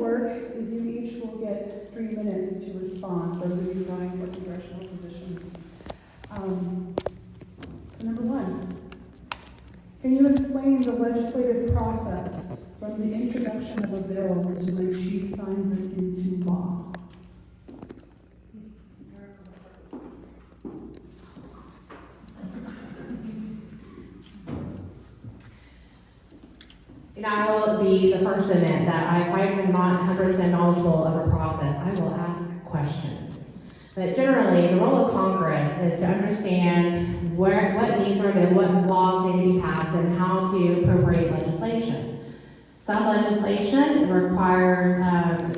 work is you each will get 3 minutes to respond, those of you running for congressional positions. Number one, can you explain the legislative process from the introduction of a bill to when the chief signs it into law? And I will be the first to admit that if I'm not 100% knowledgeable of a process, I will ask questions. But generally, the role of Congress is to understand what needs are good, what laws need to be passed, and how to appropriate legislation. Some legislation requires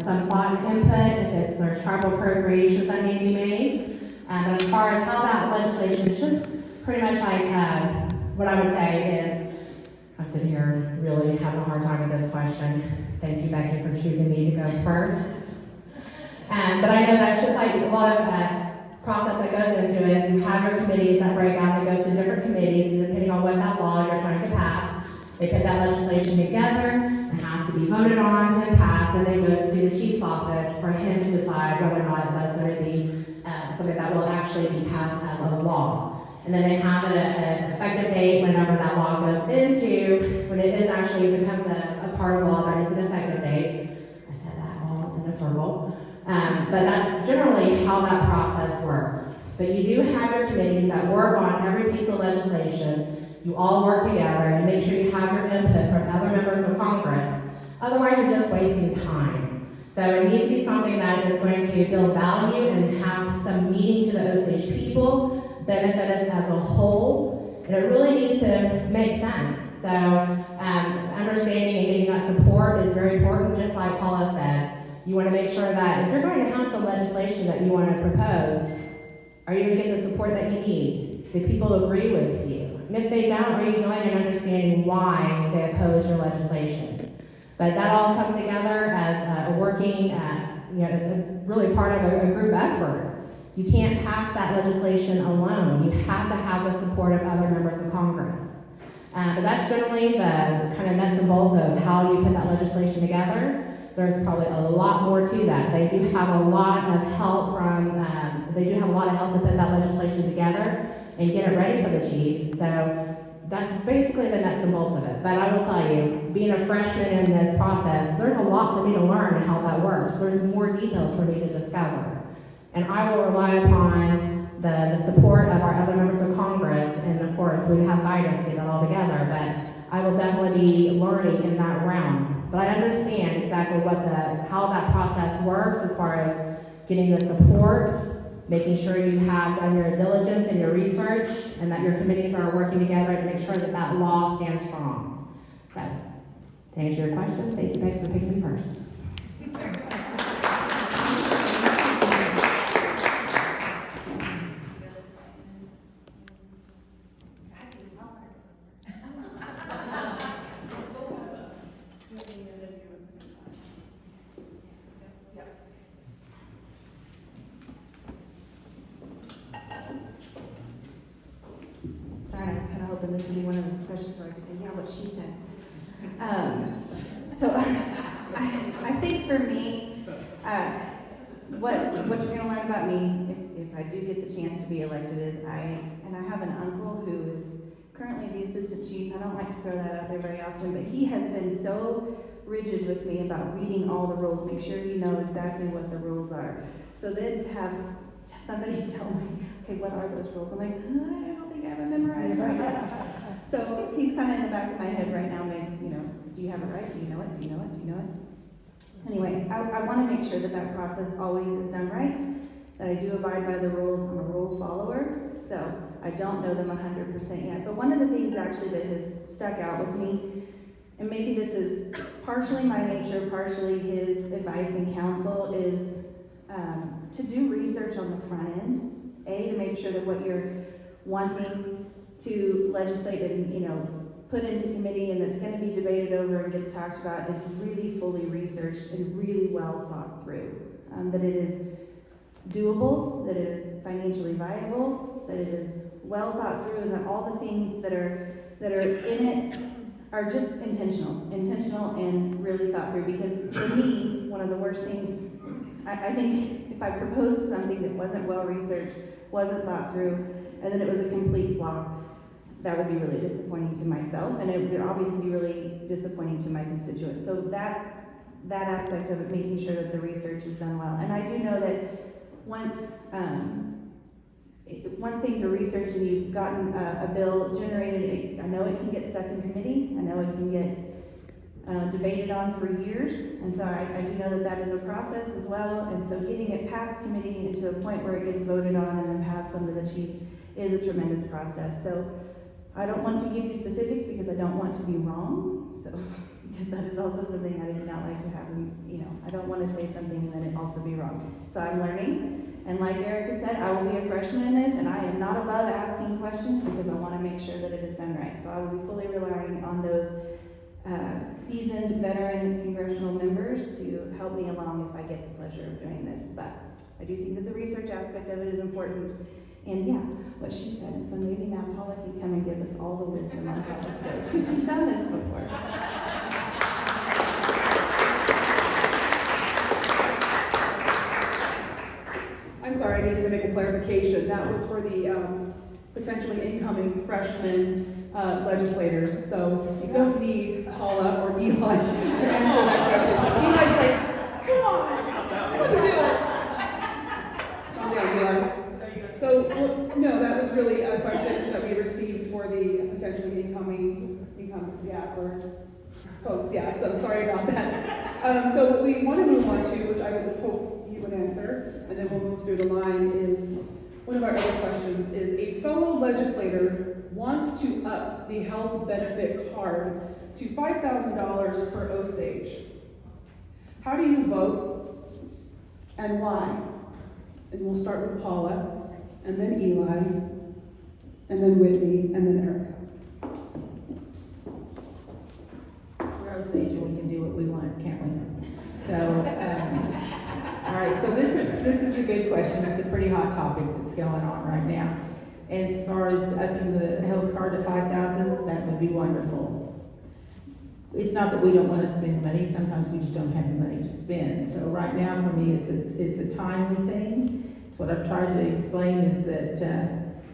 some plot input if there's tribal appropriations that need to be made. But as far as how that legislation is just pretty much like what I would say is, I'm sitting here really having a hard time with this question. Thank you, Becky, for choosing me to go first. But I know that's just like a lot of process that goes into it. You have your committees that break out, it goes to different committees, and depending on what that law you're trying to pass, they put that legislation together, it has to be voted on and passed, and then goes to the chief's office for him to decide whether or not that's going to be something that will actually be passed as a law. And then they have an effective date whenever that law goes into, when it is actually becomes a part of law, there is an effective date. I said that all in a circle. But that's generally how that process works. But you do have your committees that work on every piece of legislation. You all work together. You make sure you have your input from other members of Congress. Otherwise, you're just wasting time. So it needs to be something that is going to build value and have some meaning to the Osage people, benefit us as a whole, and it really needs to make sense. So understanding and getting that support is very important, just like Paula said. You want to make sure that if you're going to have some legislation that you want to propose, are you going to get the support that you need? Do people agree with you? And if they don't, are you going and understanding why they oppose your legislations? But that all comes together as a working, it's really part of a group effort. You can't pass that legislation alone. You have to have the support of other members of Congress. But that's generally the kind of nuts and bolts of how you put that legislation together. There's probably a lot more to that. They do have a lot of help to put that legislation together and get it ready for the chief. So that's basically the nuts and bolts of it. But I will tell you, being a freshman in this process, there's a lot for me to learn how that works. There's more details for me to discover. And I will rely upon the support of our other members of Congress, and of course, we have guidance to get that all together, but I will definitely be learning in that realm. But I understand exactly how that process works as far as getting the support, making sure you have done your diligence and your research, and that your committees are working together to make sure that that law stands strong. So, to answer your question, thank you guys for picking me first. This would be one of those questions where I could say, yeah, what she said. So I think for me, what you're going to learn about me, if I do get the chance to be elected, is I have an uncle who is currently the assistant chief. I don't like to throw that out there very often, but he has been so rigid with me about reading all the rules, make sure you know exactly what the rules are. So then to have somebody tell me, okay, what are those rules? I'm like, I don't think I have it memorized right now. So he's kind of in the back of my head right now, do you have it right? Do you know it? Do you know it? Do you know it? Anyway, I want to make sure that process always is done right, that I do abide by the rules. I'm a rule follower, so I don't know them 100% yet. But one of the things actually that has stuck out with me, and maybe this is partially my nature, partially his advice and counsel, is to do research on the front end, to make sure that what you're wanting to legislate and put into committee and that's going to be debated over and gets talked about is really fully researched and really well thought through. That it is doable, that it is financially viable, that it is well thought through, and that all the things that are in it are just intentional and really thought through. Because for me, one of the worst things, I think if I proposed something that wasn't well researched, wasn't thought through, and then it was a complete flop, that would be really disappointing to myself, and it would obviously be really disappointing to my constituents. So that aspect of it, making sure that the research is done well. And I do know that once things are researched and you've gotten a bill generated, I know it can get stuck in committee. I know it can get debated on for years. And so I do know that that is a process as well. And so getting it past committee and to a point where it gets voted on and then passed under the chief is a tremendous process. So I don't want to give you specifics because I don't want to be wrong. So, because that is also something I did not like to have, I don't want to say something and then it also be wrong. So I'm learning. And like Ericca said, I will be a freshman in this, and I am not above asking questions because I want to make sure that it is done right. So I will be fully relying on those seasoned veteran congressional members to help me along if I get the pleasure of doing this. But I do think that the research aspect of it is important. And yeah, what she said, and so maybe now Paula can come and give us all the wisdom on how this goes, because she's done this before. I'm sorry, I needed to make a clarification. That was for the potentially incoming freshman legislators. So you don't need Paula or Eli to answer that question. Eli's like, come on, let me do it. Yeah, Eli. So, no, that was really a question that we received for the potentially incoming or folks. Yeah, so sorry about that. So what we want to move on to, which I would hope you would answer, and then we'll move through the line, is one of our other questions is a fellow legislator wants to up the health benefit card to $5,000 per Osage. How do you vote and why? And we'll start with Paula, and then Eli, and then Whitney, and then Ericca. We're Osage and we can do what we want, can't we? So, all right, so this is a good question. It's a pretty hot topic that's going on right now. And as far as upping the health card to $5,000, that would be wonderful. It's not that we don't want to spend money, sometimes we just don't have the money to spend. So right now for me, it's a timely thing. It's what I've tried to explain is that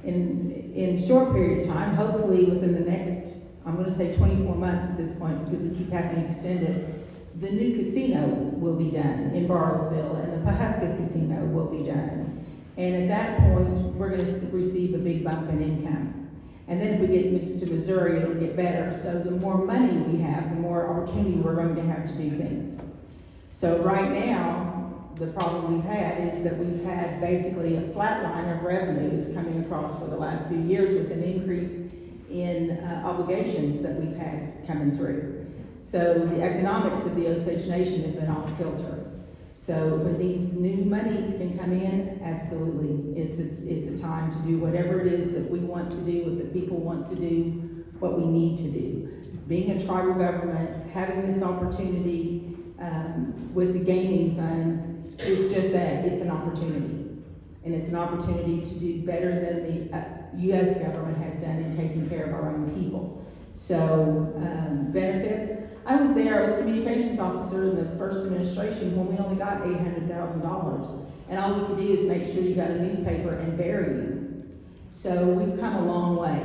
in a short period of time, hopefully within the next, I'm going to say 24 months at this point because we keep having to extend it, the new casino will be done in Bartlesville and the Pawhuska Casino will be done. And at that point, we're going to receive a big bump in income. And then if we get to Missouri, it'll get better. So the more money we have, the more opportunity we're going to have to do things. So right now, the problem we've had is that we've had basically a flat line of revenues coming across for the last few years with an increase in obligations that we've had coming through. So the economics of the Osage Nation have been off kilter. So when these new monies can come in, absolutely, it's a time to do whatever it is that we want to do, what the people want to do, what we need to do. Being a tribal government, having this opportunity with the gaming funds is just that, it's an opportunity. And it's an opportunity to do better than the U.S. government has done in taking care of our own people. So benefits, I was there, I was communications officer in the first administration when we only got $800,000. And all we could do is make sure you got a newspaper and bury you. So we've come a long way.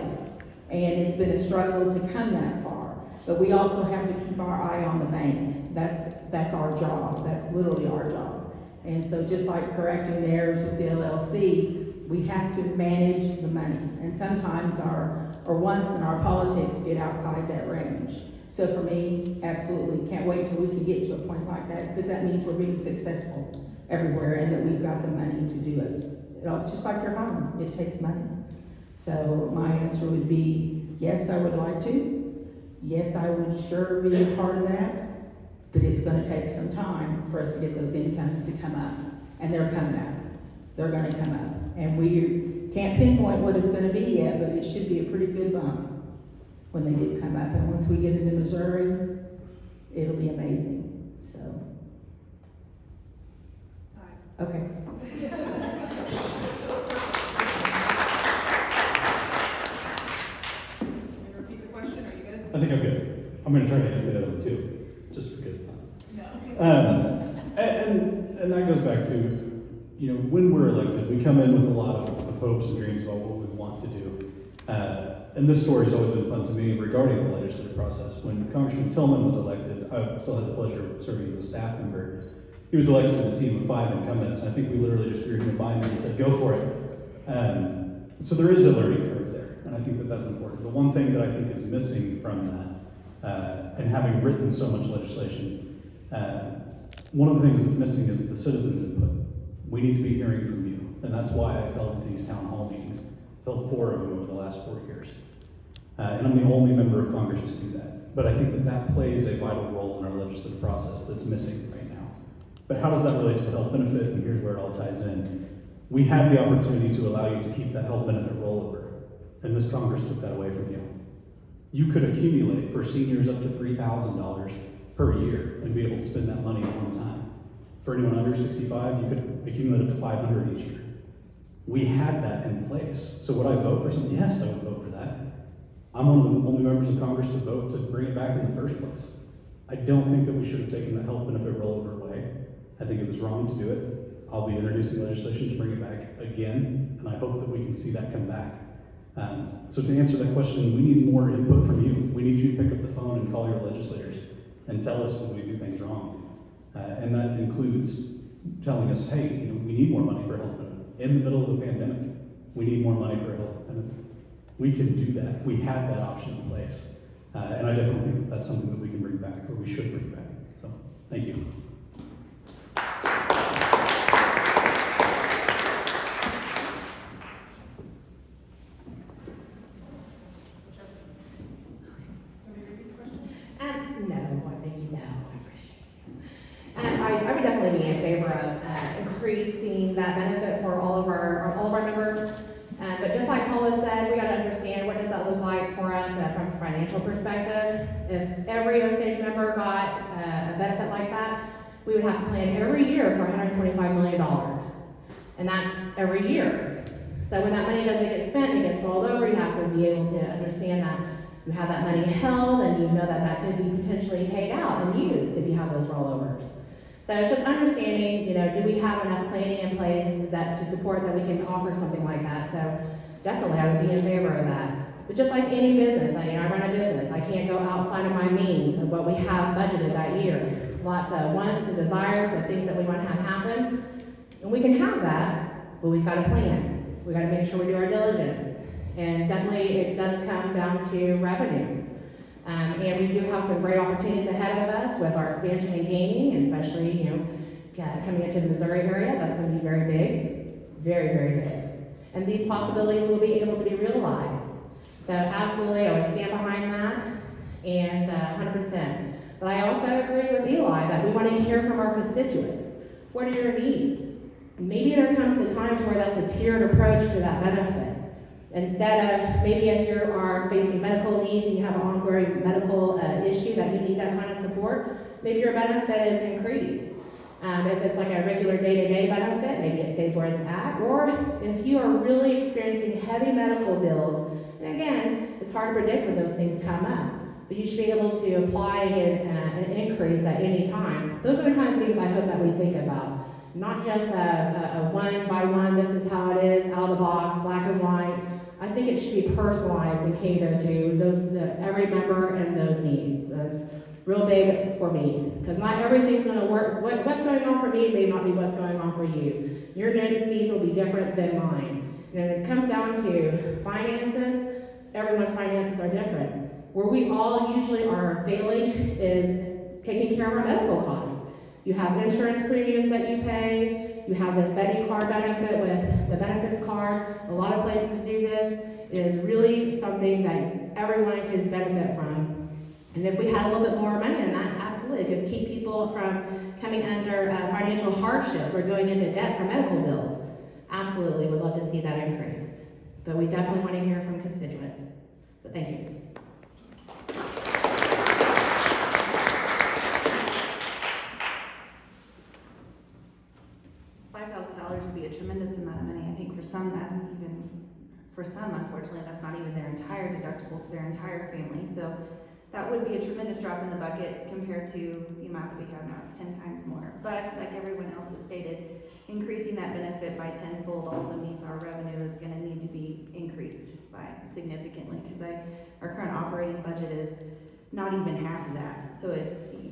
And it's been a struggle to come that far. But we also have to keep our eye on the bank. That's our job. That's literally our job. And so just like correcting the errors with the LLC, we have to manage the money. And sometimes our wants and our politics get outside that range. So for me, absolutely, can't wait till we can get to a point like that, because that means we're being successful everywhere and that we've got the money to do it. It's just like your home, it takes money. So my answer would be, yes, I would like to. Yes, I would sure be a part of that, but it's gonna take some time for us to get those incomes to come up. And they're coming up. They're gonna come up. And we can't pinpoint what it's gonna be yet, but it should be a pretty good bump when they do come up. And once we get into Missouri, it'll be amazing, so. Okay. Repeat the question, are you good? I think I'm good. I'm going to try to answer the other one too, just for good fun. No. And that goes back to, when we're elected, we come in with a lot of hopes and dreams about what we want to do. And this story has always been fun to me regarding the legislative process. When Congressman Tillman was elected, I still had the pleasure of serving as a staff member. He was elected to a team of 5 incumbents, and I think we literally just threw him a binder and said, go for it. So there is a learning curve there, and I think that that's important. The one thing that I think is missing from that, and having written so much legislation, one of the things that's missing is the citizens' input. We need to be hearing from you, and that's why I've held these town hall meetings. Held 4 of them over the last 4 years. And I'm the only member of Congress to do that. But I think that that plays a vital role in our legislative process that's missing right now. But how does that relate to the health benefit? And here's where it all ties in. We had the opportunity to allow you to keep that health benefit rollover, and this Congress took that away from you. You could accumulate for seniors up to $3,000 per year and be able to spend that money at one time. For anyone under 65, you could accumulate up to $500 each year. We had that in place. So would I vote for something? Yes, I would vote for that. I'm one of the only members of Congress to vote to bring it back in the first place. I don't think that we should have taken the health benefit rollover away. I think it was wrong to do it. I'll be introducing legislation to bring it back again, and I hope that we can see that come back. So to answer that question, we need more input from you. We need you to pick up the phone and call your legislators and tell us when we do things wrong. And that includes telling us, hey, we need more money for health benefit. In the middle of the pandemic, we need more money for a health benefit. We can do that. We have that option in place. And I definitely think that that's something that we can bring back, or we should bring back. So, thank you. No, thank you, no, I appreciate you. I would definitely be in favor of increasing that benefit for all of our members. But just like Paula said, we got to understand what does that look like for us from a financial perspective. If every Osage member got a benefit like that, we would have to plan every year for $125 million. And that's every year. So when that money doesn't get spent, it gets rolled over, you have to be able to understand that you have that money held, and you know that that could be potentially paid out and used if you have those rollovers. So it's just understanding, do we have enough planning in place that to support that we can offer something like that? So definitely I would be in favor of that. But just like any business, I run a business. I can't go outside of my means of what we have budgeted that year. Lots of wants and desires of things that we want to have happen. And we can have that, but we've got to plan. We've got to make sure we do our diligence. And definitely it does come down to revenue. And we do have some great opportunities ahead of us with our expansion in gaming, especially, coming into the Missouri area. That's going to be very big, very, very big. And these possibilities will be able to be realized. So absolutely, I would stand behind that, and 100%. But I also agree with Eli that we want to hear from our constituents. What are your needs? Maybe there comes a time to where that's a tiered approach to that benefit. Instead of, maybe if you are facing medical needs and you have an ongoing medical issue that you need that kind of support, maybe your benefit is increased. If it's like a regular day-to-day benefit, maybe it stays where it's at. Or if you are really experiencing heavy medical bills, and again, it's hard to predict when those things come up, but you should be able to apply an increase at any time. Those are the kind of things I hope that we think about. Not just a one by one, this is how it is, out of the box, black and white. I think it should be personalized and catered to every member and those needs. That's real big for me, because not everything's going to work. What's going on for me may not be what's going on for you. Your needs will be different than mine. And it comes down to finances. Everyone's finances are different. Where we all usually are failing is taking care of our medical costs. You have insurance premiums that you pay. You have this Betty card benefit with the benefits card. A lot of places do this. It is really something that everyone can benefit from. And if we had a little bit more money in that, absolutely, it could keep people from coming under financial hardships or going into debt for medical bills. Absolutely, would love to see that increased. But we definitely want to hear from constituents. So thank you. $5,000 would be a tremendous amount of money. I think for some, unfortunately, that's not even their entire deductible for their entire family. So that would be a tremendous drop in the bucket compared to the amount that we have now. It's 10 times more. But like everyone else has stated, increasing that benefit by tenfold also means our revenue is gonna need to be increased by significantly, because our current operating budget is not even half of that. So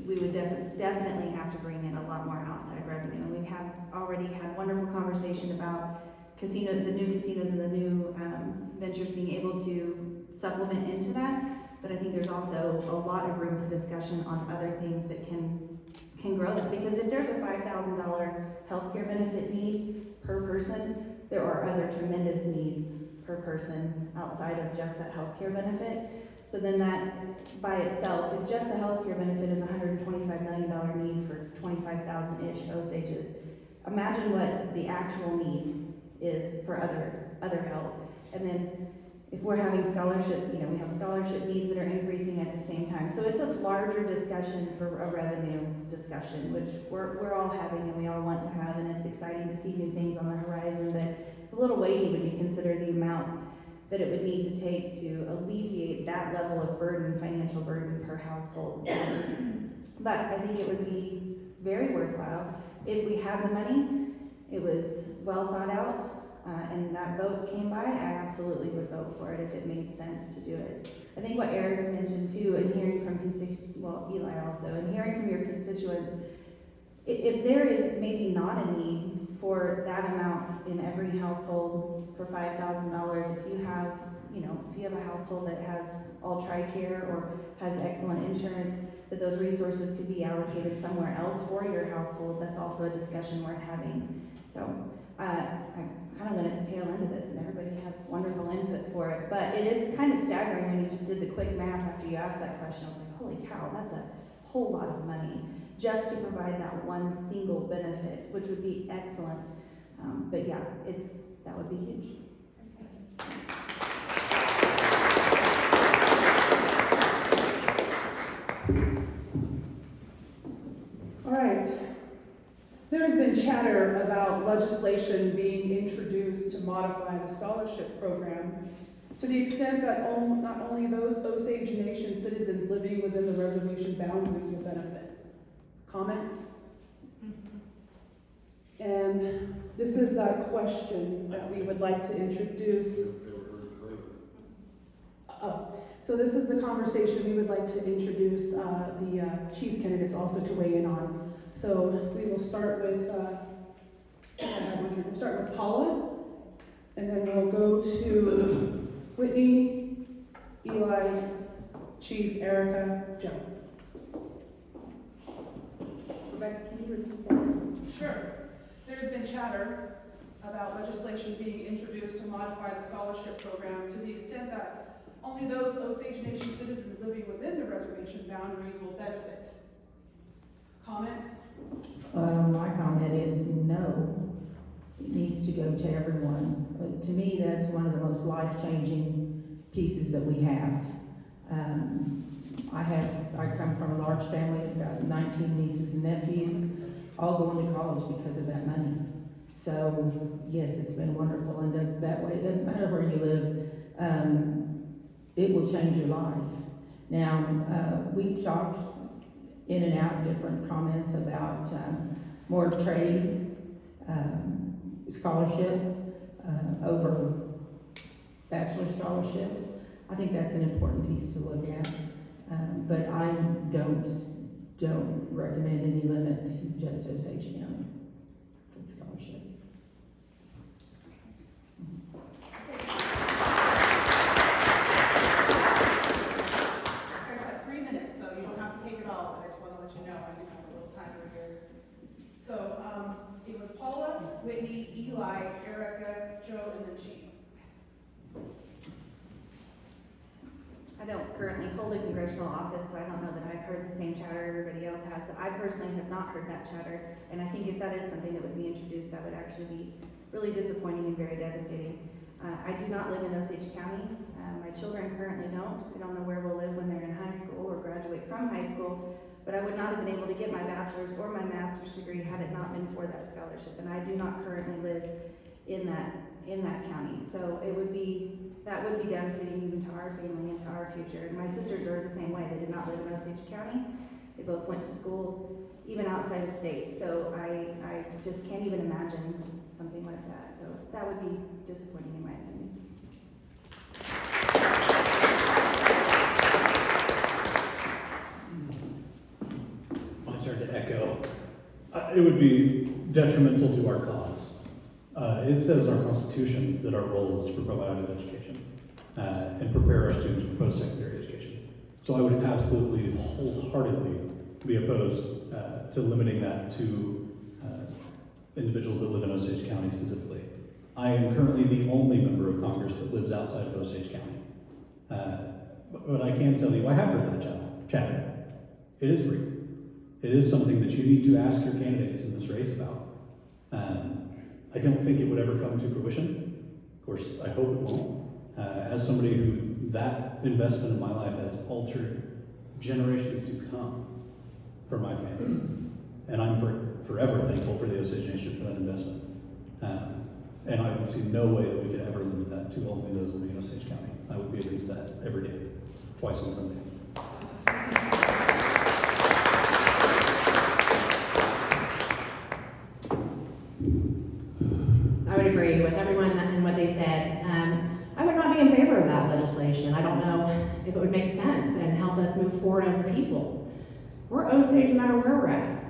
we would definitely have to bring in a lot more outside revenue. And we have already had wonderful conversation about the new casinos and the new ventures being able to supplement into that. But I think there's also a lot of room for discussion on other things that can grow that. Because if there's a $5,000 healthcare benefit need per person, there are other tremendous needs per person outside of just that healthcare benefit. So then that by itself, if just the healthcare benefit is $125 million need for 25,000-ish Osages, imagine what the actual need is for other help. And then if we're having scholarship, we have scholarship needs that are increasing at the same time. So it's a larger discussion for a revenue discussion, which we're all having and we all want to have, and it's exciting to see new things on the horizon, but it's a little weighty when you consider the amount that it would need to take to alleviate that level of burden, financial burden per household. But I think it would be very worthwhile if we had the money, it was well thought out, and that vote came by, I absolutely would vote for it if it made sense to do it. I think what Ericca mentioned too, and hearing from Eli also, and hearing from your constituents, if there is maybe not a need for that amount in every household for $5,000, if you have a household that has all TRICARE or has excellent insurance, that those resources could be allocated somewhere else for your household, that's also a discussion we're having. So I kind of went at the tail end of this, and everybody has wonderful input for it, but it is kind of staggering when you just did the quick math after you asked that question. I was like, holy cow, that's a whole lot of money just to provide that one single benefit, which would be excellent. But yeah, that would be huge. All right. There's been chatter about legislation being introduced to modify the scholarship program to the extent that not only those Osage Nation citizens living within the reservation boundaries will benefit. Comments? And this is that question that we would like to introduce. So this is the conversation we would like to introduce the Chiefs candidates also to weigh in on. So we will start with Paula, and then we'll go to Whitney, Eli, Chief, Ericca, Joe. Rebecca, can you repeat that? Sure. There's been chatter about legislation being introduced to modify the scholarship program to the extent that only those Osage Nation citizens living within the reservation boundaries will benefit. Comments? My comment is no. It needs to go to everyone. To me, that's one of the most life-changing pieces that we have. I come from a large family. I've got 19 nieces and nephews, all going to college because of that money. So yes, it's been wonderful, and that way. It doesn't matter where you live. It will change your life. Now, we talked in and out different comments about more trade scholarship over bachelor scholarships. I think that's an important piece to look at, but I don't recommend any limit to just Osage County for the scholarship. So it was Paula, Whitney, Eli, Ericca, Joe, and then Chief. I don't currently hold a congressional office, so I don't know that I've heard the same chatter everybody else has, but I personally have not heard that chatter. And I think if that is something that would be introduced, that would actually be really disappointing and very devastating. I do not live in Osage County. My children currently don't. I don't know where we'll live when they're in high school or graduate from high school. But I would not have been able to get my bachelor's or my master's degree had it not been for that scholarship. And I do not currently live in that county. So that would be devastating even to our family and to our future. And my sisters are the same way. They did not live in Osage County. They both went to school even outside of state. So I just can't even imagine something like that. So that would be disappointing in my opinion. It's my turn to echo. It would be detrimental to our cause. It says in our Constitution that our role is to provide an education and prepare our students for post-secondary education. So I would absolutely, wholeheartedly be opposed to limiting that to individuals that live in Osage County specifically. I am currently the only member of Congress that lives outside of Osage County. But I can tell you, I have heard that chatter. It is real. It is something that you need to ask your candidates in this race about. I don't think it would ever come to fruition. Of course, I hope it won't. As somebody who that investment in my life has altered generations to come for my family. And I'm forever thankful for the Osage Nation for that investment. And I would see no way that we could ever limit that to only those living in Osage County. I would be against that every day, twice on Sunday. I would agree with everyone and what they said. I would not be in favor of that legislation. I don't know if it would make sense and help us move forward as a people. We're Osage no matter where we're at.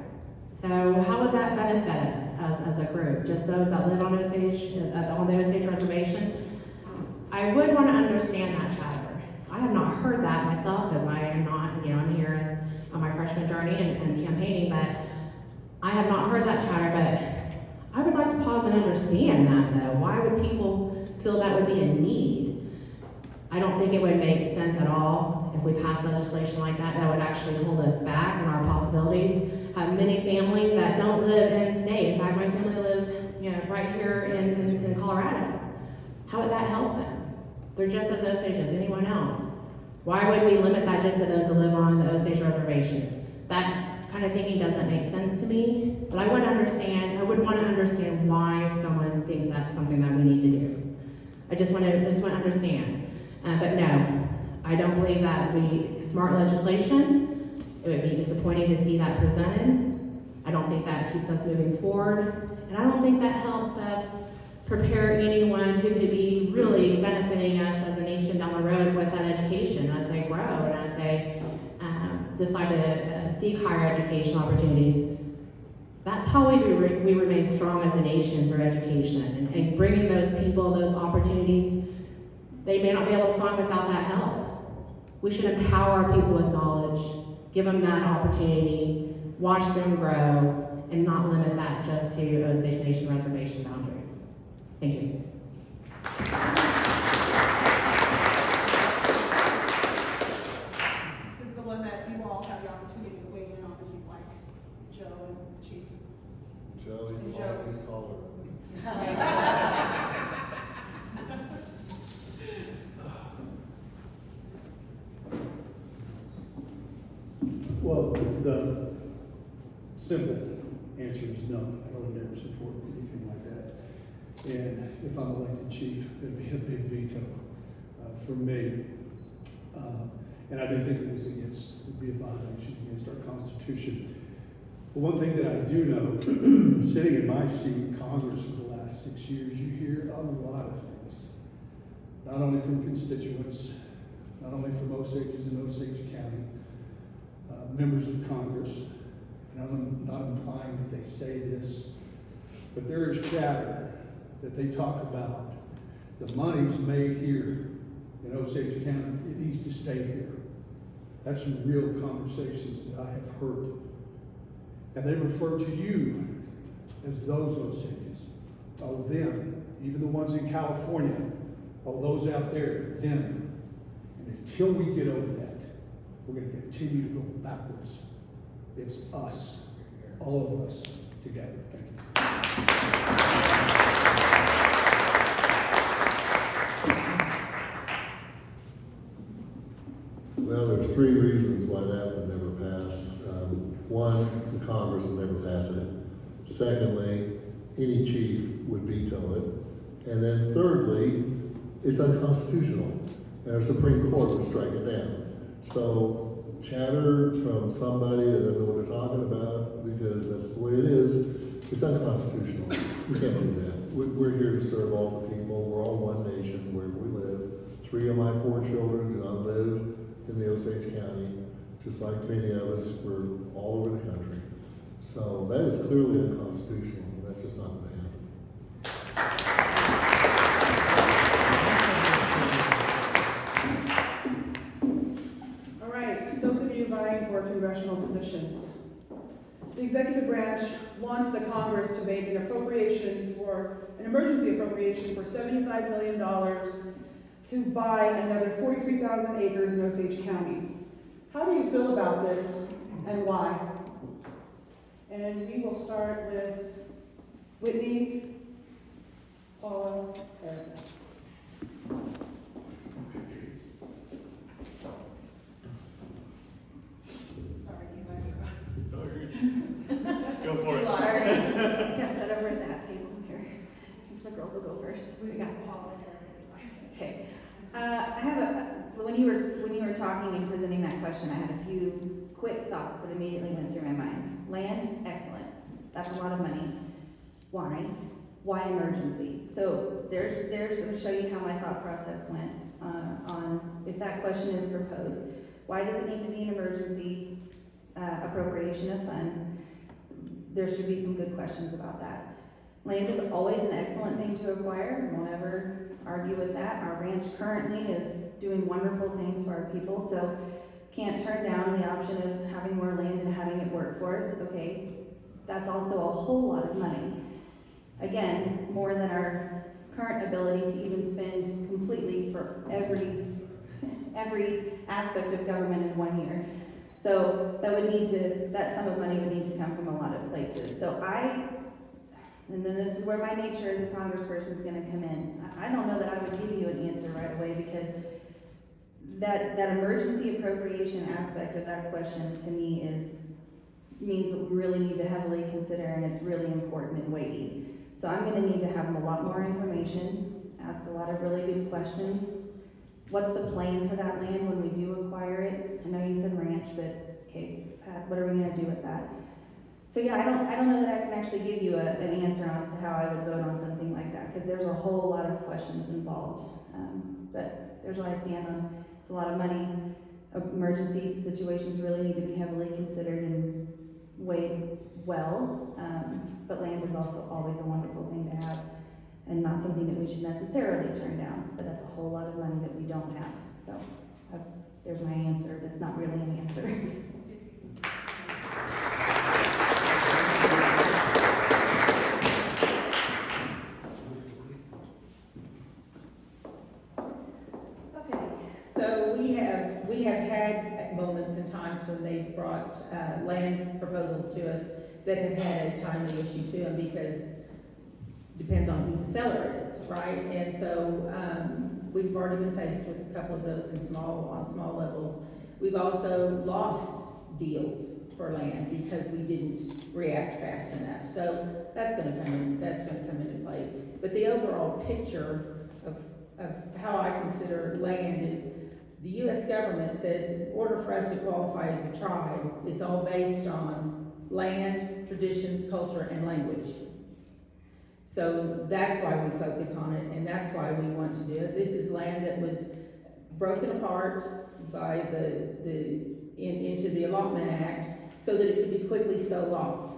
So how would that benefit us as a group? Just those that live on Osage, on the Osage reservation? I would want to understand that chatter. I have not heard that myself because I am not, I'm here as on my freshman journey and campaigning, but I have not heard that chatter, but I would like to pause and understand that though. Why would people feel that would be a need? I don't think it would make sense at all if we pass legislation like that. That would actually hold us back in our possibilities. I have many family that don't live in state. In fact, my family lives, right here in Colorado. How would that help them? They're just as Osage as anyone else. Why would we limit that just to those that live on the Osage reservation? That kind of thinking doesn't make sense to me, but I would want to understand why someone thinks that's something that we need to do. I just want to understand. But no, I don't believe that would be smart legislation. It would be disappointing to see that presented. I don't think that keeps us moving forward, and I don't think that helps us prepare anyone who could be really benefiting us as a nation down the road with that education as they grow and as they decide to seek higher education opportunities. That's how we remain strong as a nation for education and bringing those people those opportunities they may not be able to find without that help. We should empower our people with knowledge, give them that opportunity, watch them grow, and not limit that just to Osage Nation reservation boundaries. Thank you. This is the one that you all have the opportunity to weigh in on if you'd like, Joe and Chief. Joe, he's And taller, Joe. he's taller. Well, the simple answer is no. I would never support anything like that. And if I'm elected chief, it'd be a big veto for me. And I do think it'd be a violation against our Constitution. But one thing that I do know, sitting in my seat in Congress for the last 6 years, you hear a lot of things. Not only from constituents, not only from Osages in Osage County, members of Congress, and I'm not implying that they say this, but there is chatter that they talk about the money's made here in Osage County, it needs to stay here. That's some real conversations that I have heard. And they refer to you as those Osages, oh them, even the ones in California, oh those out there, them. And until we get over that, we're going to continue to go backwards. It's us, all of us, together. Thank you. Well, there's 3 reasons why that would never pass. One, the Congress would never pass it. Secondly, any chief would veto it. And then thirdly, it's unconstitutional. And our Supreme Court would strike it down. So chatter from somebody that doesn't know what they're talking about, because that's the way it is, it's unconstitutional. We can't do that. We're here to serve all the people. We're all one nation wherever we live. 3 of my 4 children do not live in the Osage County, just like many of us. We're all over the country. So that is clearly unconstitutional. That's just not going to happen. All right, those of you vying for congressional positions. The executive branch wants the Congress to make an emergency appropriation for $75 million to buy another 43,000 acres in Osage County. How do you feel about this and why? And we will start with Whitney, Paula, Ericca. Sorry, Go for it. Sorry, got set over at that table here. The girls will go first. We got Paula. Okay. I have when you were talking and presenting that question, I had a few quick thoughts that immediately went through my mind. Land, excellent. That's a lot of money. Why? Why emergency? So there's to show you how my thought process went on if that question is proposed. Why does it need to be an emergency appropriation of funds? There should be some good questions about that. Land is always an excellent thing to acquire. Won't ever argue with that. Our ranch currently is doing wonderful things for our people, so can't turn down the option of having more land and having it work for us. Okay, that's also a whole lot of money. Again, more than our current ability to even spend completely for every aspect of government in 1 year. So that sum of money would need to come from a lot of places. So and then this is where my nature as a congressperson is going to come in. I don't know that I would give you an answer right away, because that emergency appropriation aspect of that question to me means that we really need to heavily consider, and it's really important and weighty. So I'm going to need to have a lot more information, ask a lot of really good questions. What's the plan for that land when we do acquire it? I know you said ranch, but okay, Pat, what are we going to do with that? So yeah, I don't know that I can actually give you an answer as to how I would vote on something like that, because there's a whole lot of questions involved. But there's where I stand on. It's a lot of money. Emergency situations really need to be heavily considered and weighed well. But land is also always a wonderful thing to have, and not something that we should necessarily turn down. But that's a whole lot of money that we don't have. So there's my answer. That's not really an answer. We have had moments and times when they've brought land proposals to us that have had a timely issue to them, because it depends on who the seller is, right? And so we've already been faced with a couple of those on small levels. We've also lost deals for land because we didn't react fast enough. So that's going to come into play. But the overall picture of how I consider land is, the U.S. government says in order for us to qualify as a tribe, it's all based on land, traditions, culture, and language. So that's why we focus on it, and that's why we want to do it. This is land that was broken apart by into the Allotment Act so that it could be quickly sold off.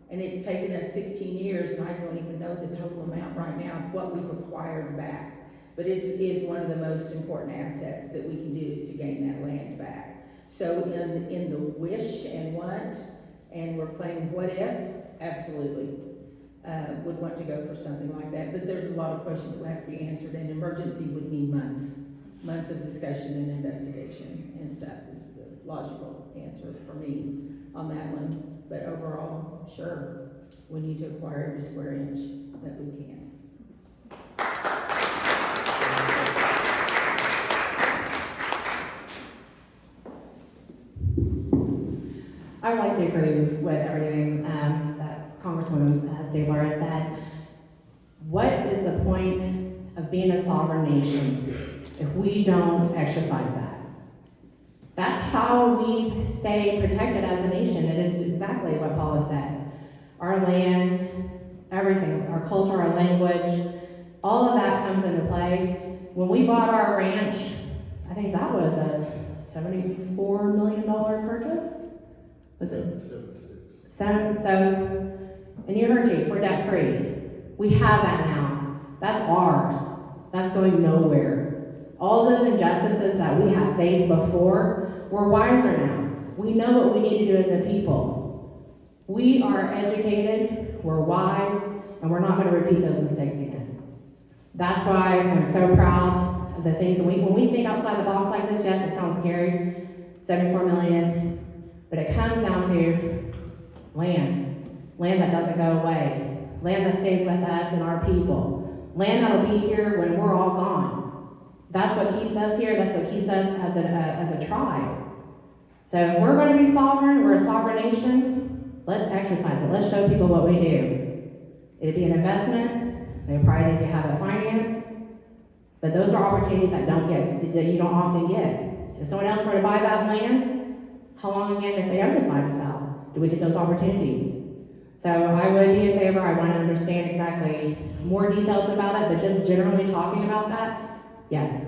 And it's taken us 16 years, and I don't even know the total amount right now of what we've acquired back. But it is one of the most important assets that we can do, is to gain that land back. So in the wish and want, and we're playing what if, absolutely would want to go for something like that. But there's a lot of questions that have to be answered, and emergency would mean months of discussion and investigation and stuff is the logical answer for me on that one. But overall, sure, we need to acquire every square inch that we can. I would like to agree with everything that Congresswoman Stabler has said. What is the point of being a sovereign nation if we don't exercise that? That's how we stay protected as a nation. It is exactly what Paula said. Our land, everything, our culture, our language, all of that comes into play. When we bought our ranch, I think that was a $74 million purchase. Was it? 76. So, and you heard Chief, we're debt free. We have that now. That's ours. That's going nowhere. All those injustices that we have faced before, we're wiser now. We know what we need to do as a people. We are educated, we're wise, and we're not going to repeat those mistakes again. That's why I'm so proud of the things. When we think outside the box like this, yes, it sounds scary, 74 million, but it comes down to land that doesn't go away, land that stays with us and our people, land that'll be here when we're all gone. That's what keeps us here. That's what keeps us as a tribe. So if we're going to be sovereign, we're a sovereign nation, let's exercise it. Let's show people what we do. It'd be an investment. They probably need to have it financed. But those are opportunities that you don't often get. If someone else were to buy that land, how long again if they ever decide to sell? Do we get those opportunities? So I would be in favor. I want to understand exactly more details about it, but just generally talking about that, yes,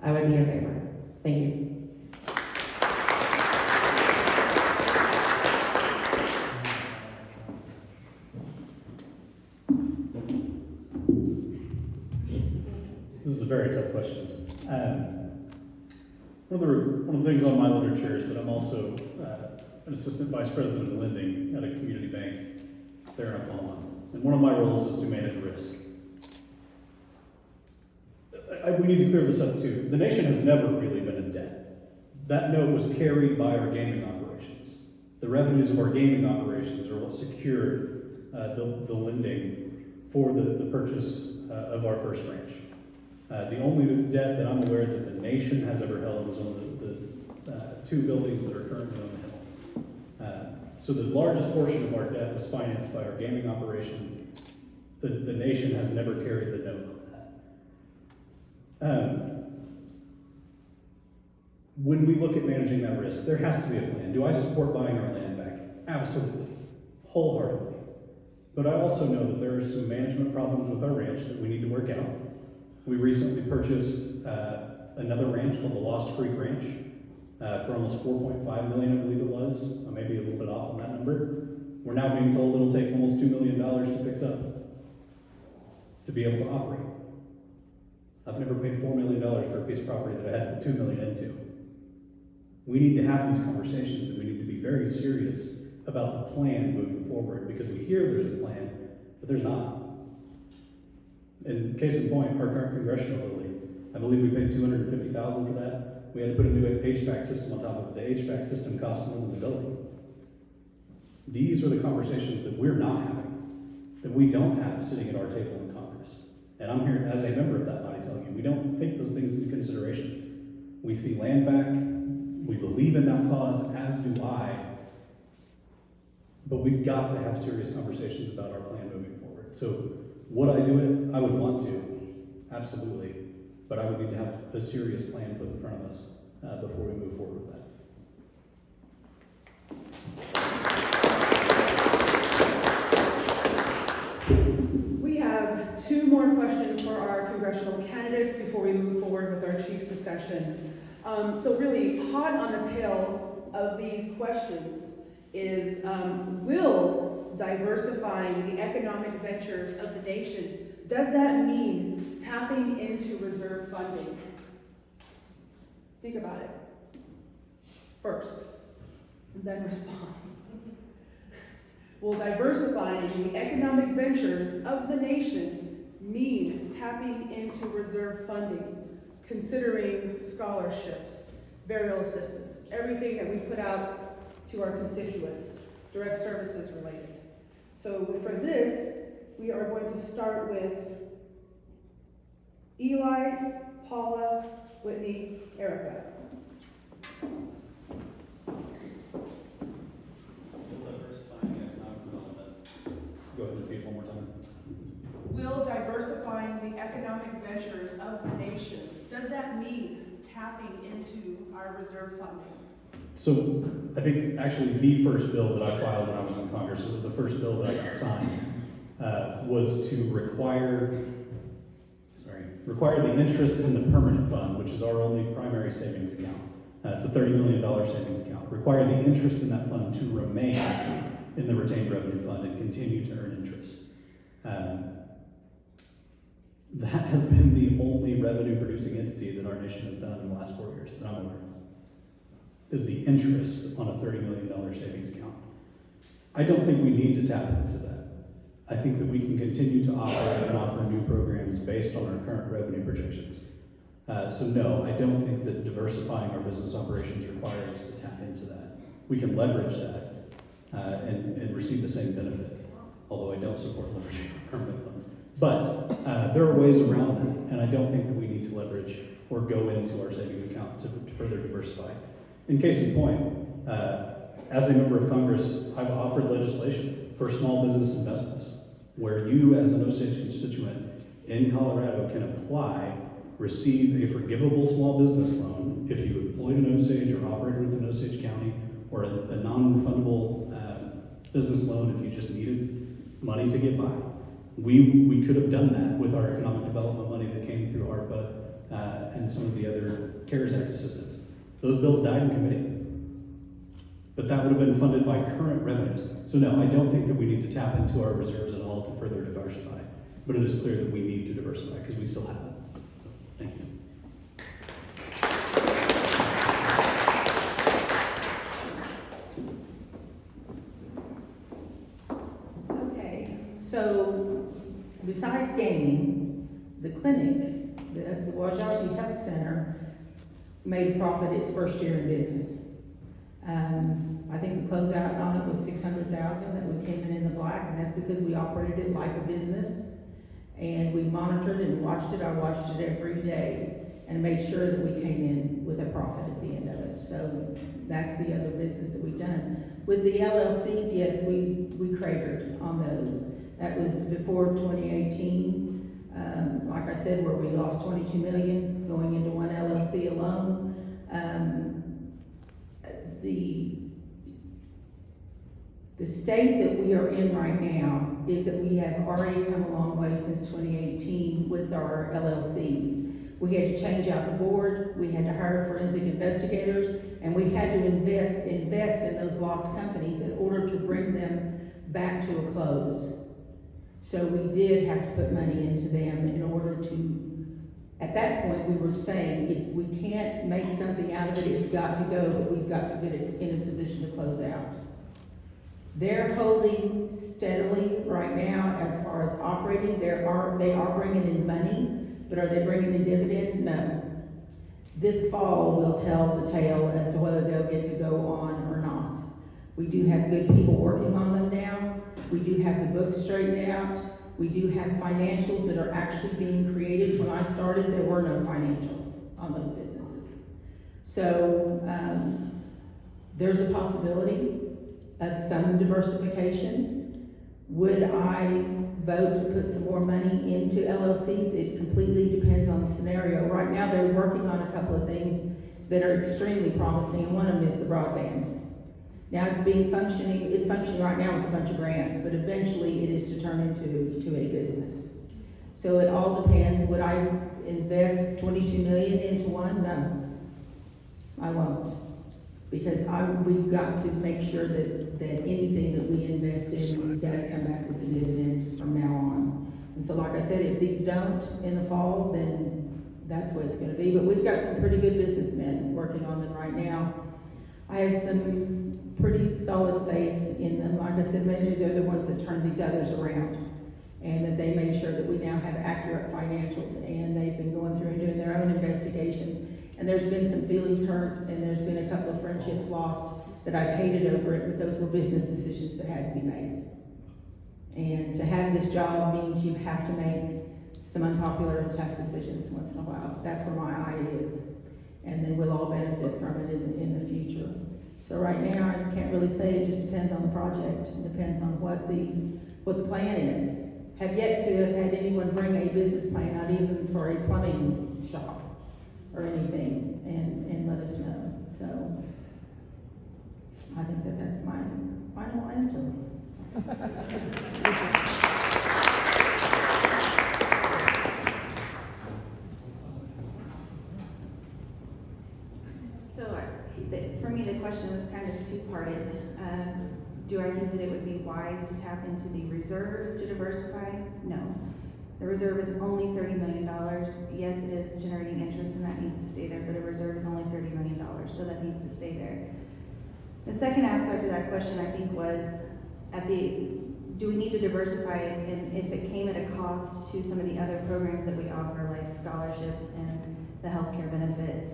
I would be in favor. Thank you. This is a very tough question. One of the things on my literature is that I'm also an assistant vice president of lending at a community bank there in Oklahoma. And one of my roles is to manage risk. We need to clear this up too. The nation has never really been in debt. That note was carried by our gaming operations. The revenues of our gaming operations are what secured the lending for the purchase of our first ranch. The only debt that I'm aware that the nation has ever held was on the two buildings that are currently on the hill. So the largest portion of our debt was financed by our gaming operation. The nation has never carried the note on that. When we look at managing that risk, there has to be a plan. Do I support buying our land back? Absolutely, wholeheartedly. But I also know that there are some management problems with our ranch that we need to work out. We recently purchased another ranch called the Lost Creek Ranch for almost $4.5 million, I believe it was. I may be a little bit off on that number. We're now being told it'll take almost $2 million to fix up, to be able to operate. I've never paid $4 million for a piece of property that I had to put $2 million into. We need to have these conversations, and we need to be very serious about the plan moving forward, because we hear there's a plan, but there's not. And case in point, our current congressional building, I believe we paid $250,000 for that. We had to put a new HVAC system on top of it. The HVAC system cost more than the building. These are the conversations that we're not having, that we don't have sitting at our table in Congress. And I'm here as a member of that body telling you, we don't take those things into consideration. We see land back, we believe in that cause, as do I, but we've got to have serious conversations about our plan moving forward. So would I do it? I would want to, absolutely. But I would need to have a serious plan put in front of us before we move forward with that. We have two more questions for our congressional candidates before we move forward with our chief's discussion. So really, hot on the tail of these questions is, will diversifying the economic ventures of the nation, does that mean tapping into reserve funding? Think about it first, and then respond. Will diversifying the economic ventures of the nation mean tapping into reserve funding, considering scholarships, burial assistance, everything that we put out to our constituents, direct services related? So for this, we are going to start with Eli, Paula, Whitney, Ericca. Go ahead and repeat one more time. Will diversifying the economic ventures of the nation, does that mean tapping into our reserve funding? So I think actually the first bill that I filed when I was in Congress, it was the first bill that I got signed, was to require the interest in the permanent fund, which is our only primary savings account. It's a $30 million savings account. Require the interest in that fund to remain in the retained revenue fund and continue to earn interest. That has been the only revenue producing entity that our nation has done in the last 4 years that I'm aware of, is the interest on a $30 million savings account. I don't think we need to tap into that. I think that we can continue to operate and offer new programs based on our current revenue projections. So no, I don't think that diversifying our business operations requires us to tap into that. We can leverage that and receive the same benefit, although I don't support leveraging our permanent fund. But there are ways around that, and I don't think that we need to leverage or go into our savings account to further diversify. In case in point, as a member of Congress, I've offered legislation for small business investments, where you as an Osage constituent in Colorado can apply, receive a forgivable small business loan if you employed an Osage or operated within Osage County, or a non-refundable business loan if you just needed money to get by. We could have done that with our economic development money that came through ARPA and some of the other CARES Act assistance. Those bills died in committee. But that would have been funded by current revenues. So no, I don't think that we need to tap into our reserves at all to further diversify. But it is clear that we need to diversify because we still have it. Thank you. Okay, so besides gaming, the clinic, the Osage Health Center, made a profit its first year in business. I think the closeout on it was $600,000 that we came in the black, and that's because we operated it like a business, and we monitored and watched it. I watched it every day and made sure that we came in with a profit at the end of it. So that's the other business that we've done. With the LLCs, yes, we cratered on those. That was before 2018. Like I said, where we lost $22 million going into one LLC alone. The state that we are in right now is that we have already come a long way since 2018 with our LLCs. We had to change out the board, we had to hire forensic investigators, and we had to invest in those lost companies in order to bring them back to a close. So we did have to put money into them in order to, at that point, we were saying, if we can't make something out of it, it's got to go, but we've got to get it in a position to close out. They're holding steadily right now as far as operating. They are bringing in money, but are they bringing in dividend? No. This fall will tell the tale as to whether they'll get to go on or not. We do have good people working on them now. We do have the books straightened out. We do have financials that are actually being created. When I started, there were no financials on those businesses. So there's a possibility of some diversification. Would I vote to put some more money into LLCs? It completely depends on the scenario. Right now, they're working on a couple of things that are extremely promising, and one of them is the broadband. Now it's functioning right now with a bunch of grants, but eventually it is to turn into a business. So it all depends. Would I invest $22 million into one? No, I won't. Because we've got to make sure that anything that we invest in does come back with a dividend from now on. And so like I said, if these don't in the fall, then that's what it's gonna be. But we've got some pretty good businessmen working on them right now. I have some pretty solid faith in them. Like I said, maybe they're the ones that turn these others around, and that they make sure that we now have accurate financials, and they've been going through and doing their own investigations. And there's been some feelings hurt, and there's been a couple of friendships lost that I've hated over it, but those were business decisions that had to be made. And to have this job means you have to make some unpopular and tough decisions once in a while. That's where my eye is. And then we'll all benefit from it in the future. So right now, I can't really say. It just depends on the project. It depends on what the plan is. Have yet to have had anyone bring a business plan, not even for a plumbing shop. or anything, and let us know. So I think that that's my final answer. So for me, the question was kind of two-parted. Do I think that it would be wise to tap into the reserves to diversify? No. The reserve is only $30 million. Yes, it is generating interest and that needs to stay there, but a reserve is only $30 million, so that needs to stay there. The second aspect of that question, I think, was do we need to diversify, and if it came at a cost to some of the other programs that we offer, like scholarships and the healthcare benefit?